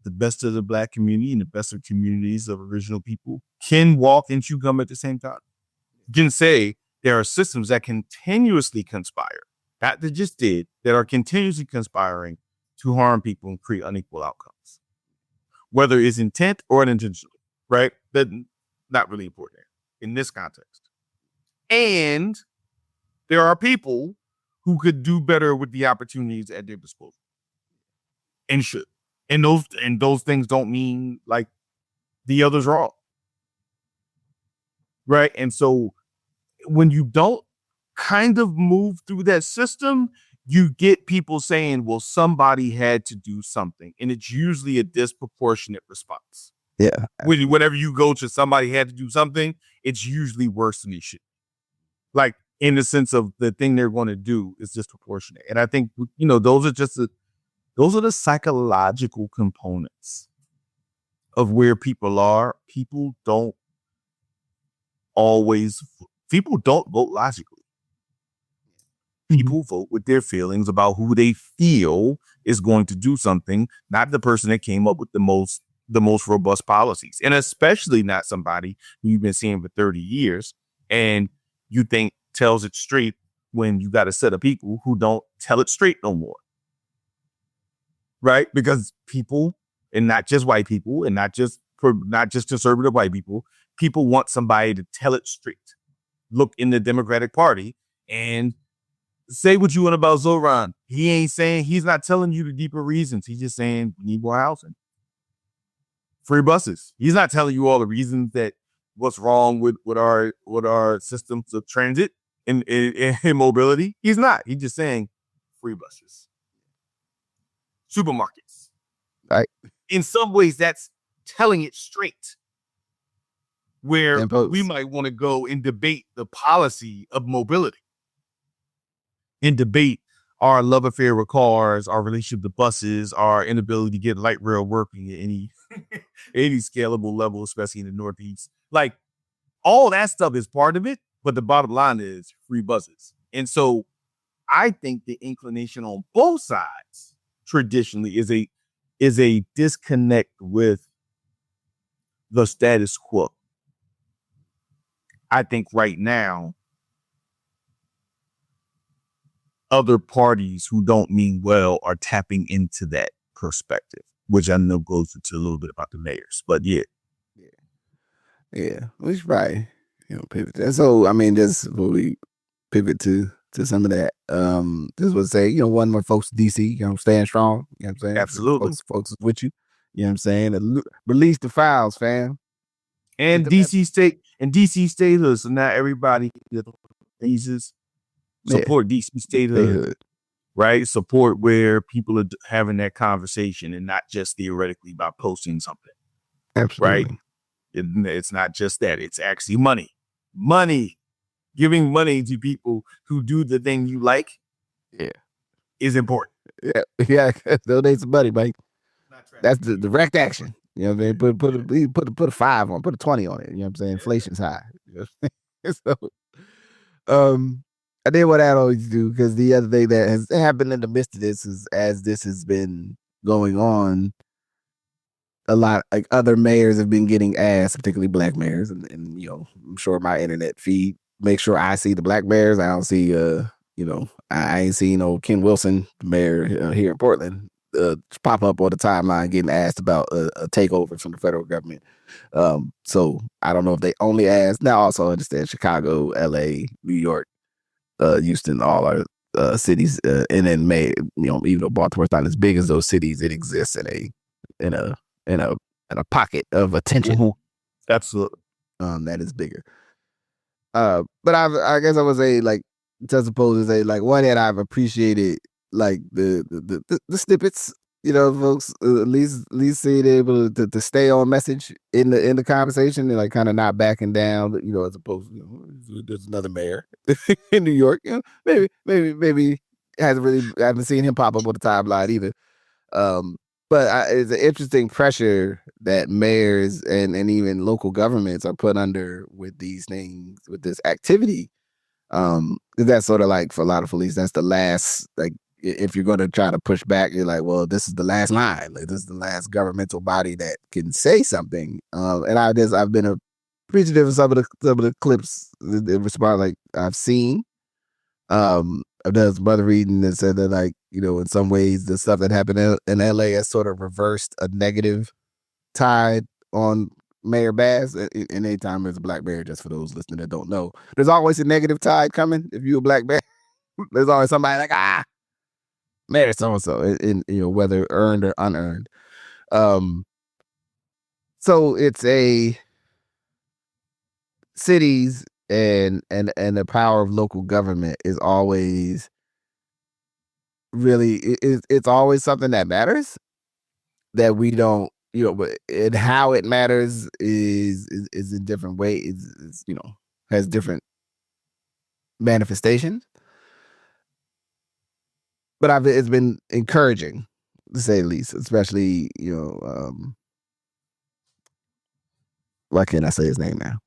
the best of the Black community and the best of communities of original people can walk and chew gum at the same time. You can say there are systems that continuously conspire, not that just did, that are continuously conspiring to harm people and create unequal outcomes, whether it's intent or unintentional, right? That's not really important in this context. And there are people who could do better with the opportunities at their disposal and should. And those things don't mean like the other's wrong. Right. And so when you don't kind of move through that system, you get people saying, well, somebody had to do something. And it's usually a disproportionate response. Yeah. Whenever you go to somebody had to do something, it's usually worse than it should. Like, in the sense of the thing they're going to do is disproportionate. And I think, those are the psychological components of where people are. People don't vote logically. People vote with their feelings about who they feel is going to do something, not the person that came up with the most robust policies. And especially not somebody who you've been seeing for 30 years and you think tells it straight, when you got a set of people who don't tell it straight no more. Right? Because people, and not just white people, and not just conservative white people want somebody to tell it straight. Look in the Democratic Party and say what you want about Zoran. He's not telling you the deeper reasons. He's just saying we need more housing. Free buses. He's not telling you all the reasons that what's wrong with our systems of transit and mobility. He's not. He's just saying free buses. Supermarkets. Right. In some ways, that's telling it straight. Where we might want to go and debate the policy of mobility. And debate our love affair with cars, our relationship to buses, our inability to get light rail working at any scalable level, especially in the Northeast. Like, all that stuff is part of it, but the bottom line is free buses. And so I think the inclination on both sides traditionally is a disconnect with the status quo. I think right now, other parties who don't mean well are tapping into that perspective, which I know goes into a little bit about the mayors, but yeah. We should probably, pivot that. So, I mean, just will we pivot to some of that? Just would say, one more folks in D.C., staying strong. You know what I'm saying? Absolutely. Folks is with you. You know what I'm saying? Release the files, fam. And DC State And DC statehood, so now everybody that Jesus support DC statehood, right? Support where people are having that conversation and not just theoretically by posting something. Absolutely. Right? It's not just that. It's actually money. Money. Giving money to people who do the thing you like is important. Yeah. Donate some money, Mike. That's the direct action. You know what I mean? Put a 5 on, put a 20 on it. You know what I'm saying? Inflation's high. So, I did what I always do, because the other thing that has happened in the midst of this is, as this has been going on, a lot, like, other mayors have been getting asked, particularly black mayors, and I'm sure my internet feed make sure I see the black mayors. I don't see I ain't seen Ken Wilson, the mayor here in Portland, pop up on the timeline getting asked about a takeover from the federal government. So I don't know if they only asked. Now, also understand Chicago, LA, New York, Houston, all our cities, and then even though Baltimore's not as big as those cities, it exists in a pocket of attention. Mm-hmm. Absolutely. That is bigger. But I guess I would say, like, just supposed to say, like, one that I've appreciated, like, the snippets, folks, at least seeing able to stay on message in the conversation, and, like, kind of not backing down, as opposed to, there's another mayor in New York, maybe haven't seen him pop up on the timeline either. But it's an interesting pressure that mayors and even local governments are put under with these things, with this activity. That's sort of like, for a lot of police, that's the last, like, if you're going to try to push back, you're like, well, this is the last line. Like, this is the last governmental body that can say something. And I've been appreciative of some of the clips in response, like, I've seen. I've done some other reading that said that, like, in some ways, the stuff that happened in LA has sort of reversed a negative tide on Mayor Bass. And anytime there's a black mayor, just for those listening that don't know, there's always a negative tide coming. If you're a black mayor, there's always somebody like, Mayor so-and-so, and whether earned or unearned. So it's cities and the power of local government is always really, it's always something that matters, that we don't, but and how it matters is in different ways, is has different manifestations. But it's been encouraging, to say the least, especially, why can't I say his name now?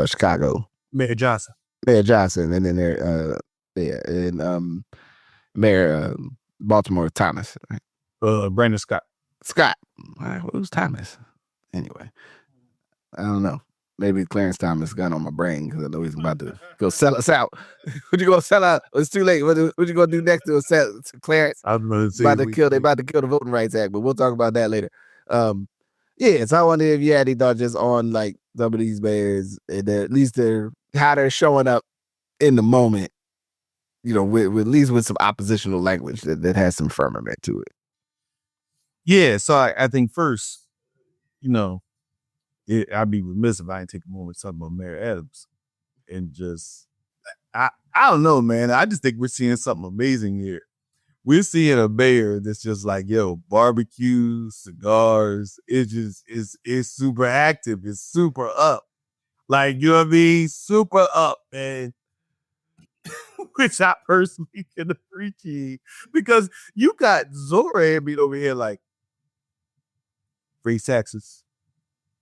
Chicago. Mayor Johnson. And then there, and Mayor Baltimore Thomas. Right? Brandon Scott. Who's Thomas? Anyway, I don't know. Maybe Clarence Thomas got on my brain, because I know he's about to go sell us out. What you gonna sell out? It's too late. What you gonna do next to Clarence? I'm gonna say about to kill the Voting Rights Act, but we'll talk about that later. Yeah. So I wonder if you had any thoughts just on, like, some of these mayors, and at least how they're showing up in the moment, with at least with some oppositional language that has some firmament to it. Yeah. So I think first, I'd be remiss if I didn't take a moment to talk about Mayor Adams, and just, I don't know, man. I just think we're seeing something amazing here. We're seeing a mayor that's just like, barbecue, cigars. It's super active. It's super up. Like, you know what I mean? Super up, man. Which I personally can appreciate, because you got Zora beat over here like, free taxes,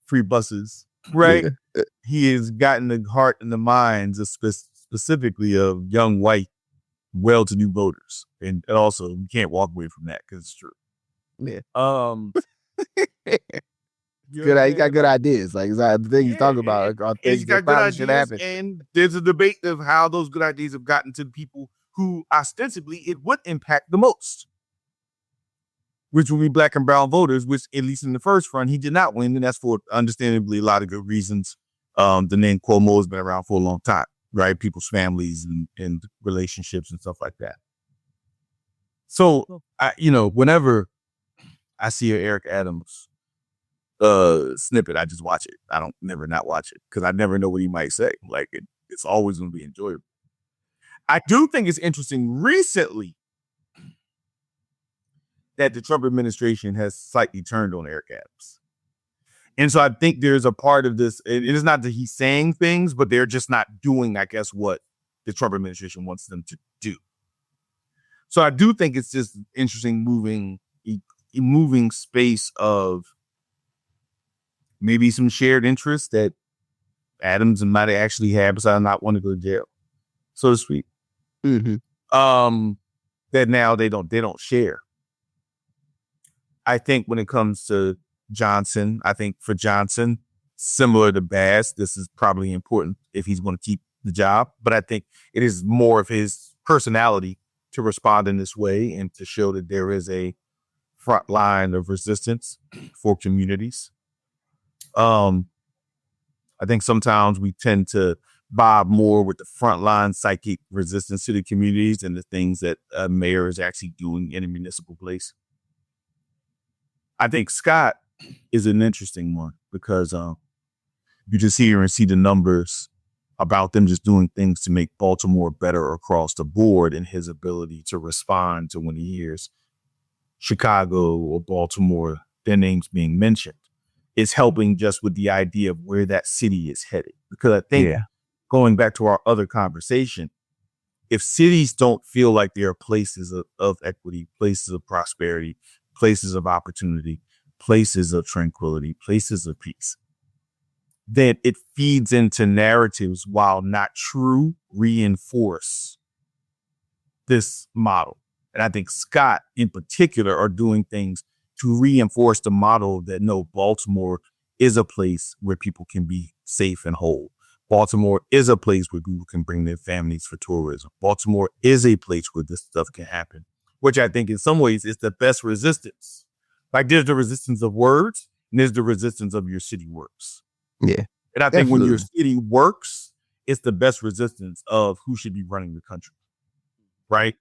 free buses, right? Yeah. He has gotten the heart and the minds of specifically of young white, well-to-do voters, and also you can't walk away from that, because it's true. Yeah. Good. He got good ideas. Like, the thing he's talking about are things that probably should happen. And there's a debate of how those good ideas have gotten to the people who ostensibly it would impact the most, which would be black and brown voters, which, at least in the first run, he did not win. And that's for understandably a lot of good reasons. The name Cuomo has been around for a long time, right? People's families and relationships and stuff like that. So, whenever I see Eric Adams snippet, I just watch it. I don't never not watch it because I never know what he might say. Like it's always going to be enjoyable. I do think it's interesting recently that the Trump administration has slightly turned on Eric Adams. And so I think there's a part of this. It is not that he's saying things, but they're just not doing, I guess, what the Trump administration wants them to do. So I do think it's just interesting moving space of maybe some shared interests that Adams might actually have besides not want to go to jail, so to speak. Mm-hmm. That now they don't share. I think when it comes to Johnson, I think for Johnson, similar to Bass, this is probably important if he's going to keep the job. But I think it is more of his personality to respond in this way and to show that there is a front line of resistance for communities. I think sometimes we tend to bob more with the frontline psychic resistance to the communities and the things that a mayor is actually doing in a municipal place. I think Scott is an interesting one because you just hear and see the numbers about them just doing things to make Baltimore better across the board, and his ability to respond to when he hears Chicago or Baltimore, their names being mentioned, is helping just with the idea of where that city is headed. Because I think going back to our other conversation, if cities don't feel like they are places of equity, places of prosperity, places of opportunity, places of tranquility, places of peace, then it feeds into narratives while not true reinforce this model. And I think Scott in particular are doing things to reinforce the model that no, Baltimore is a place where people can be safe and whole. Baltimore is a place where people can bring their families for tourism. Baltimore is a place where this stuff can happen, which I think in some ways is the best resistance. Like there's the resistance of words and there's the resistance of your city works. Yeah. And I think when your city works, it's the best resistance of who should be running the country. Right?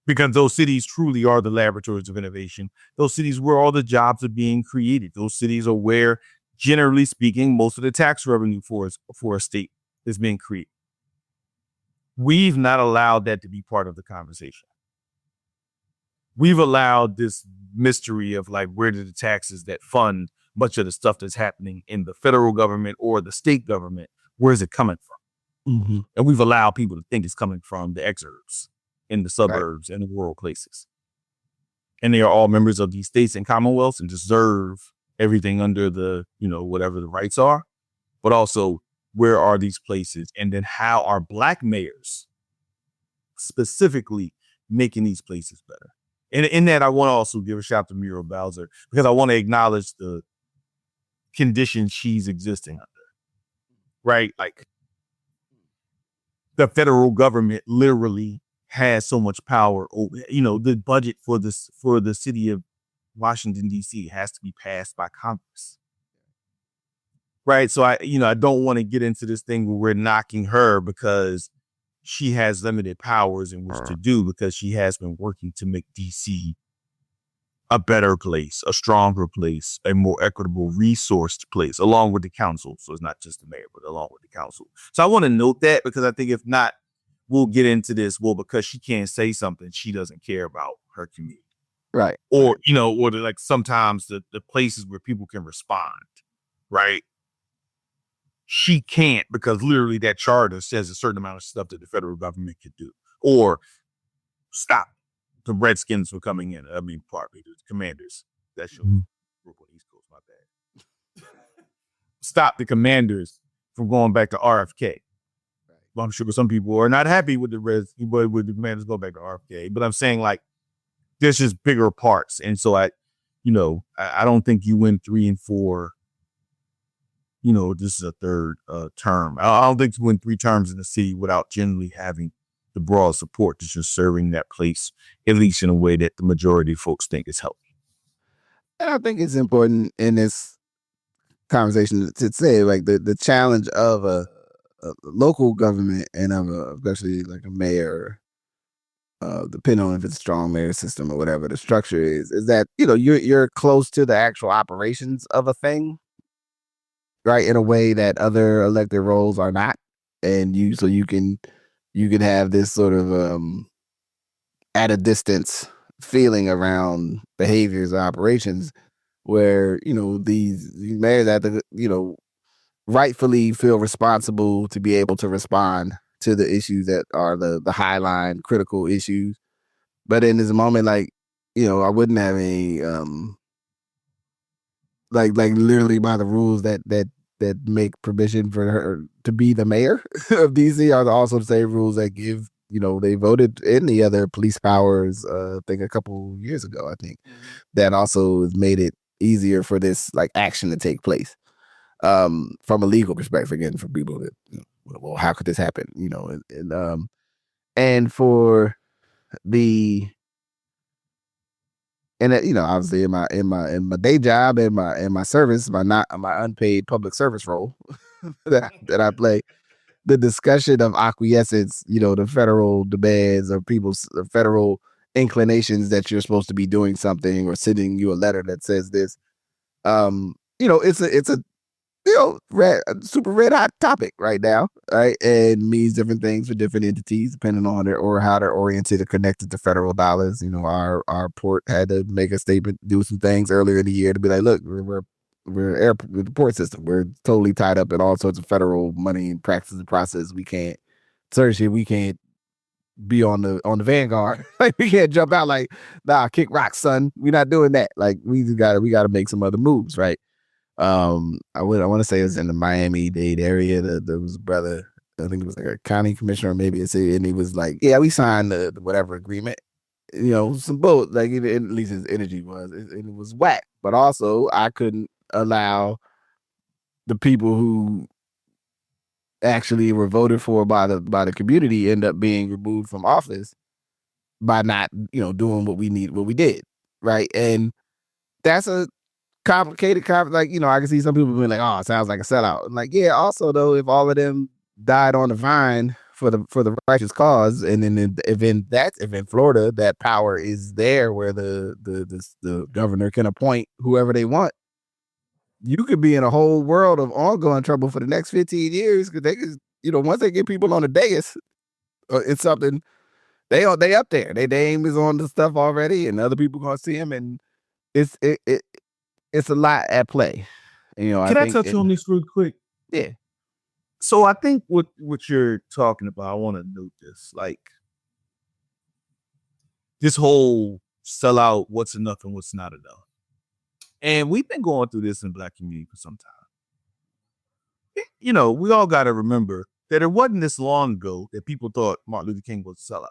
Because those cities truly are the laboratories of innovation. Those cities where all the jobs are being created. Those cities are where, generally speaking, most of the tax revenue for a state is being created. We've not allowed that to be part of the conversation. We've allowed this mystery of like, where do the taxes that fund much of the stuff that's happening in the federal government or the state government, where is it coming from? Mm-hmm. And we've allowed people to think it's coming from the exurbs in the suburbs and the rural places. And they are all members of these states and commonwealths and deserve everything under the, whatever the rights are. But also, where are these places? And then how are Black mayors specifically making these places better? And in that, I want to also give a shout out to Muriel Bowser because I want to acknowledge the condition she's existing under. Right? Like the federal government literally has so much power over, the budget for the city of Washington, D.C. has to be passed by Congress. Right. So I don't want to get into this thing where we're knocking her because she has limited powers in which to do, because she has been working to make D.C. a better place, a stronger place, a more equitable, resourced place, along with the council. So it's not just the mayor, but along with the council. So I want to note that because I think if not, we'll get into this. Well, because she can't say something, she doesn't care about her community. Right. Or, or like sometimes the places where people can respond. Right. She can't because literally that charter says a certain amount of stuff that the federal government could do. Or stop the Redskins from coming in. I mean, partly the Commanders. That shows group on the East Coast, my bad. Stop the Commanders from going back to RFK. Well, I'm sure some people are not happy with with the Commanders go back to RFK. But I'm saying like there's just bigger parts. And so I don't think you win 3 and 4. This is a third term. I don't think you win 3 terms in the city without generally having the broad support that's just serving that place, at least in a way that the majority of folks think is healthy. And I think it's important in this conversation to say like the challenge of a local government and of especially like a mayor depending on if it's a strong mayor system or whatever the structure is that, you know, you're close to the actual operations of a thing, right? In a way that other elected roles are not. And you can have this sort of at a distance feeling around behaviors or operations where, you know, these mayors have to, you know, rightfully feel responsible to be able to respond to the issues that are the high line critical issues. But in this moment, like, you know, I wouldn't have any like literally by the rules that make permission for her to be the mayor of DC are also the same rules that give, you know, they voted in the other police powers thing a couple years ago, I think, that also has made it easier for this like action to take place. From a legal perspective, again, for people that, you know, well, how could this happen? You know, and for the and you know, obviously in my day job and my service, my unpaid public service role that I play, the discussion of acquiescence, you know, the federal demands or people's federal inclinations that you're supposed to be doing something or sending you a letter that says this, you know, it's a you know, super red hot topic right now, right? And means different things for different entities depending on how they're oriented or connected to federal dollars. You know, our port had to make a statement, do some things earlier in the year to be like, look, we're the port system. We're totally tied up in all sorts of federal money and practices and process. We can't be on the vanguard. Like we can't jump out like, nah, kick rocks, son. We're not doing that. Like we gotta make some other moves, right? I want to say it was in the Miami-Dade area. There was a brother, I think it was like a county commissioner, or maybe a city, and he was like, "Yeah, we signed the whatever agreement." You know, some boat like at least his energy was, it was whack. But also, I couldn't allow the people who actually were voted for by the community end up being removed from office by not, you know, doing what we did, right? And that's a complicated, like, you know, I can see some people being like, "Oh, it sounds like a sellout." I'm like, yeah. Also, though, if all of them died on the vine for the righteous cause, and then if in Florida that power is there, where the governor can appoint whoever they want, you could be in a whole world of ongoing trouble for the next 15 years because they could, you know, once they get people on the dais, it's something they up there. Their name is on the stuff already, and other people gonna see them, and it's it's a lot at play. You know, Can I touch on this real quick? Yeah. So I think what you're talking about, I want to note this, like this whole sell out, what's enough and what's not enough. And we've been going through this in the Black community for some time. You know, we all got to remember that it wasn't this long ago that people thought Martin Luther King was a sellout.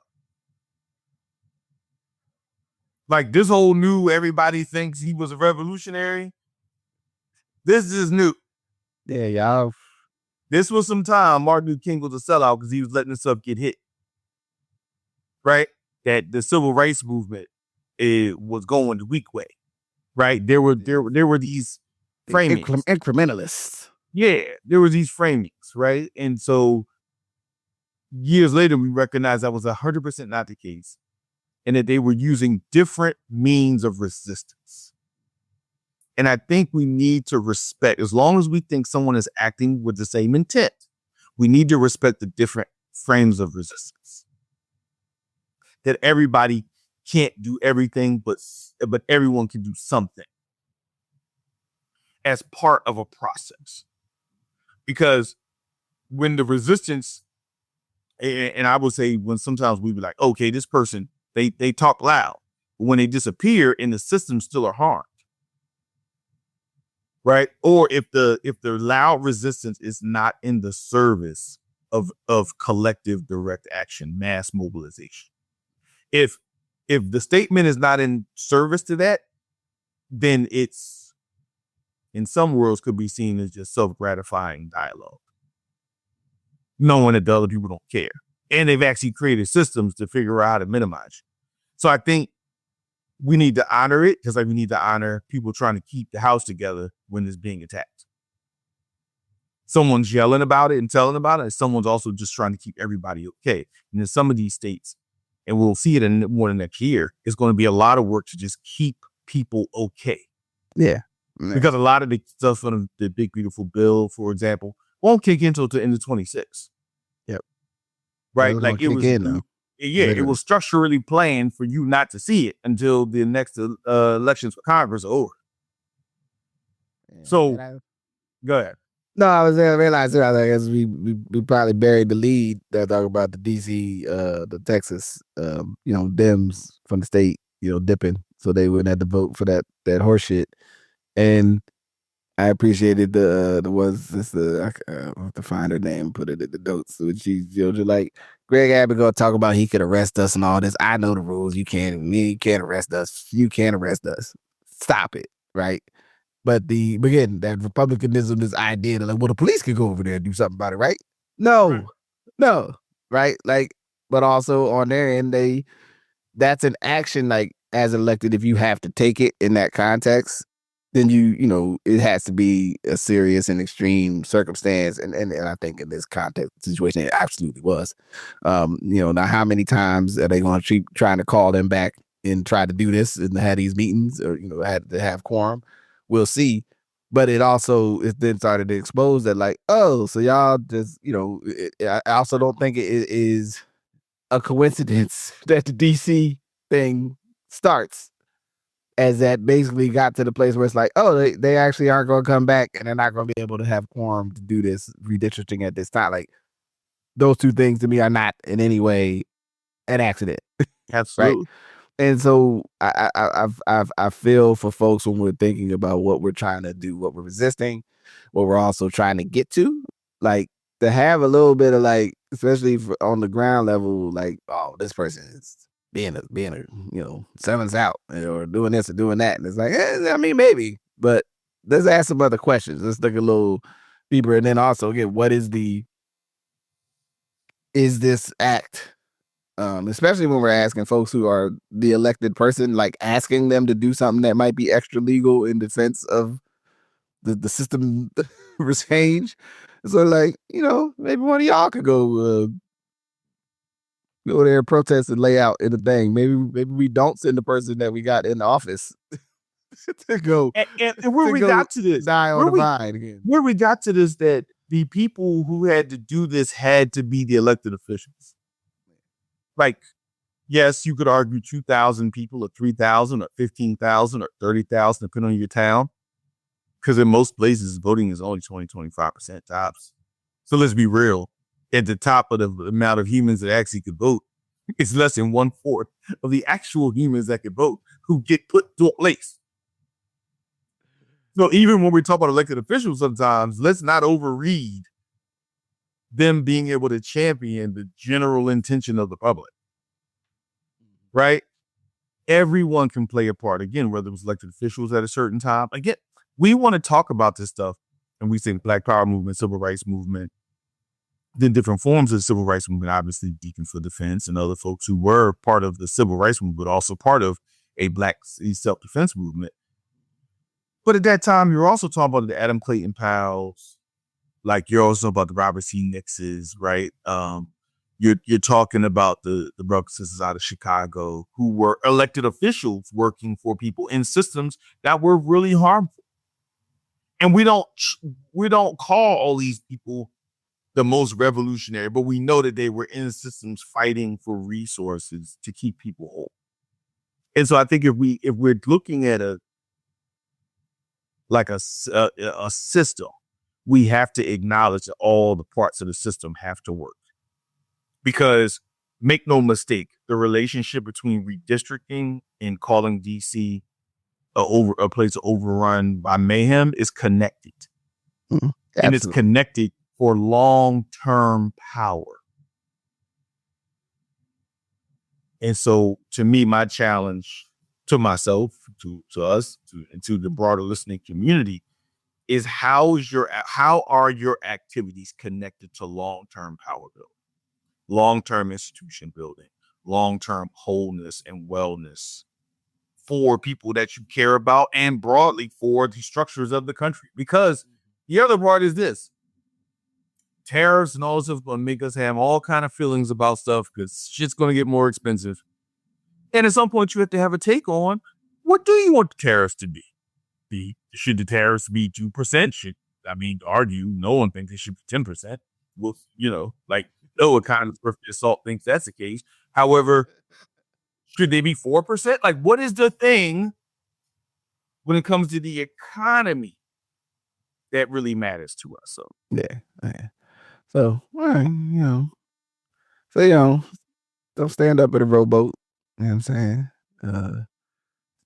Like this whole new, everybody thinks he was a revolutionary. This is new. Yeah, y'all. This was some time Martin Luther King was a sellout because he was letting himself get hit. Right? That the civil rights movement was going the weak way. Right? There were these framings. Incrementalists. Yeah, there were these framings, right? And so years later, we recognized that was 100% not the case, and that they were using different means of resistance. And I think we need to respect, as long as we think someone is acting with the same intent, we need to respect the different frames of resistance. That everybody can't do everything, but everyone can do something as part of a process. Because when the resistance, and I would say when sometimes we be like, okay, this person, they talk loud, but when they disappear and the system still are harmed. Right? Or if the loud resistance is not in the service of collective direct action, mass mobilization. If the statement is not in service to that, then it's in some worlds could be seen as just self-gratifying dialogue, knowing that the other people don't care. And they've actually created systems to figure out how to minimize. So I think we need to honor it, because like we need to honor people trying to keep the house together when it's being attacked. Someone's yelling about it and telling about it, and someone's also just trying to keep everybody okay. And in some of these states, and we'll see it in more than next year, it's going to be a lot of work to just keep people okay. Yeah. Because a lot of the stuff on the Big Beautiful Bill, for example, won't kick in until the end of 26. Yep. Right? It Like it was, though. it was structurally planned for you not to see it until the next elections for Congress are over. Yeah. So, go ahead. No, I was there. I realized that I guess we probably buried the lead that talk about the DC, the Texas, Dems from the state, dipping, so they wouldn't have to vote for that horse shit. And I appreciated the I have to find her name, put it in the notes. So she's just like Greg Abbott gonna talk about he could arrest us and all this. I know the rules. You can't arrest us. You can't arrest us. Stop it, right? But again, that republicanism, this idea that like, well, the police could go over there and do something about it, right? No, right? Like, but also on their end, that's an action like as elected, if you have to take it in that context, then it has to be a serious and extreme circumstance. And I think in this context situation, it absolutely was. Now how many times are they going to keep trying to call them back and try to do this and have these meetings or, had to have quorum? We'll see. But it then started to expose that like, oh, so y'all just, I also don't think it is a coincidence that the DC thing starts as that basically got to the place where it's like, oh, they actually aren't going to come back and they're not going to be able to have quorum to do this redistricting at this time. Like those two things to me are not in any way an accident. Absolutely. Right? And so I feel for folks when we're thinking about what we're trying to do, what we're resisting, what we're also trying to get to, like to have a little bit of like, especially on the ground level, like, oh, this person is being a seventh out or doing this or doing that. And it's like, I mean, maybe, but let's ask some other questions. Let's look a little deeper. And then also again, what is this act? Especially when we're asking folks who are the elected person, like asking them to do something that might be extra legal in defense of the system change. So like, maybe one of y'all could go there and protest and lay out in the thing. Maybe we don't send the person that we got in the office to go. And where we got to this, die on the vine again. Where we got to this, that the people who had to do this had to be the elected officials. Like, yes, you could argue 2,000 people or 3,000 or 15,000 or 30,000, depending on your town. Because in most places, voting is only 20-25% tops. So let's be real. At the top of the amount of humans that actually could vote, it's less than 1/4 of the actual humans that could vote who get put to a place. So even when we talk about elected officials sometimes, let's not overread them being able to champion the general intention of the public, right? Everyone can play a part. Again, whether it was elected officials at a certain time. Again, we want to talk about this stuff, and we say Black Power movement, Civil Rights movement, then different forms of the Civil Rights movement, obviously Deacons for Defense and other folks who were part of the Civil Rights movement, but also part of a Black self-defense movement. But at that time, you're also talking about the Adam Clayton Powells, like you're also about the Robert C. Nixes, right? You're talking about the brothers and sisters out of Chicago who were elected officials working for people in systems that were really harmful. And we don't call all these people the most revolutionary, but we know that they were in systems fighting for resources to keep people whole. And so I think if we're looking at a system, we have to acknowledge that all the parts of the system have to work. Because make no mistake, the relationship between redistricting and calling DC a place overrun by mayhem is connected. Mm-hmm. And it's connected for long-term power. And so to me, my challenge to myself, to us, and to the broader listening community is how are your activities connected to long-term power building, long-term institution building, long-term wholeness and wellness for people that you care about and broadly for the structures of the country? Because the other part is this. tariffs and all this stuff going to make us have all kind of feelings about stuff because shit's going to get more expensive. And at some point, you have to have a take on what do you want the tariffs to be? Should the tariffs be 2%? Argue, no one thinks they should be 10%. Well, no economist worth their salt thinks that's the case. However, should they be 4%? Like, what is the thing when it comes to the economy that really matters to us? So yeah. So, all right, don't stand up at a rowboat. You know what I'm saying?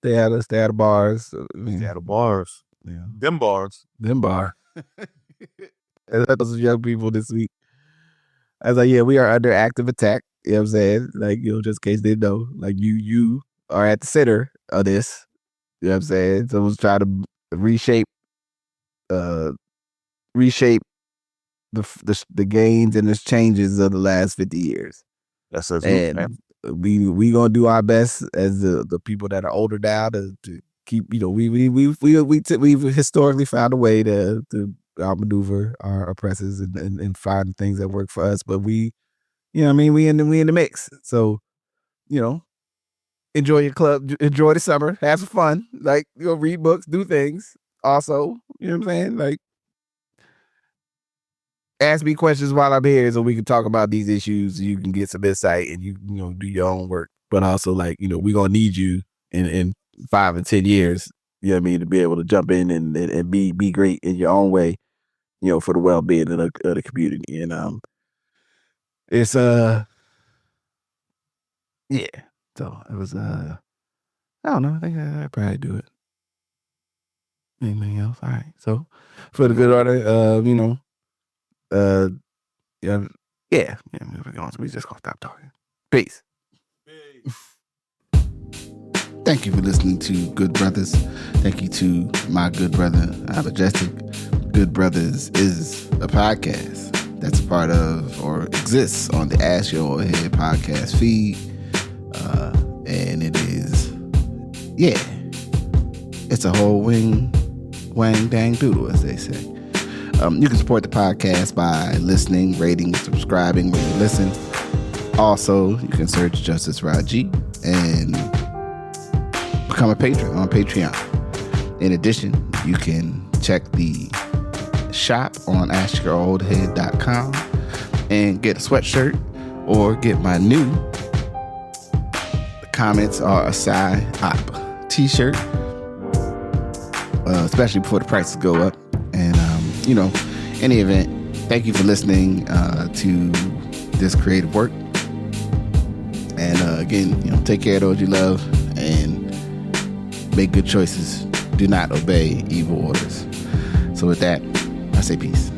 Stay out of bars. Stay out of bars. Yeah. Them bars. Those young people this week. I was like, yeah, we are under active attack. You know what I'm saying? Like, just in case they know. Like, you are at the center of this. You know what I'm saying? Someone's trying to reshape the gains and the changes of the last 50 years. That's us. And we gonna do our best as the people that are older now to keep. We've historically found a way to outmaneuver our oppressors and find things that work for us. But we in the mix. So enjoy your club, enjoy the summer, have some fun. Like read books, do things. Also, you know what I'm saying? Like, ask me questions while I'm here so we can talk about these issues. You can get some insight and you do your own work. But also, like, we're going to need you in 5 and 10 years, to be able to jump in and be great in your own way, for the well-being of the community. And it's, yeah. So it was, I don't know. I think I'd probably do it. Anything else? All right. So for the good order, we're just gonna stop talking. Peace. Thank you for listening to Good Brothers. Thank you to my good brother, Majestic. Good Brothers is a podcast that's a part of or exists on the Ask Your Oldhead podcast feed. And it is, it's a whole wang dang doodle, as they say. You can support the podcast by listening, rating, subscribing where you listen. Also, you can search Justice Rajee and become a patron on Patreon. In addition, you can check the shop on askyouroldhead.com and get a sweatshirt or get my new Comments Are a Side Op t-shirt, especially before the prices go up. And any event, thank you for listening to this creative work. And again, take care of those you love and make good choices. Do not obey evil orders. So with that, I say peace.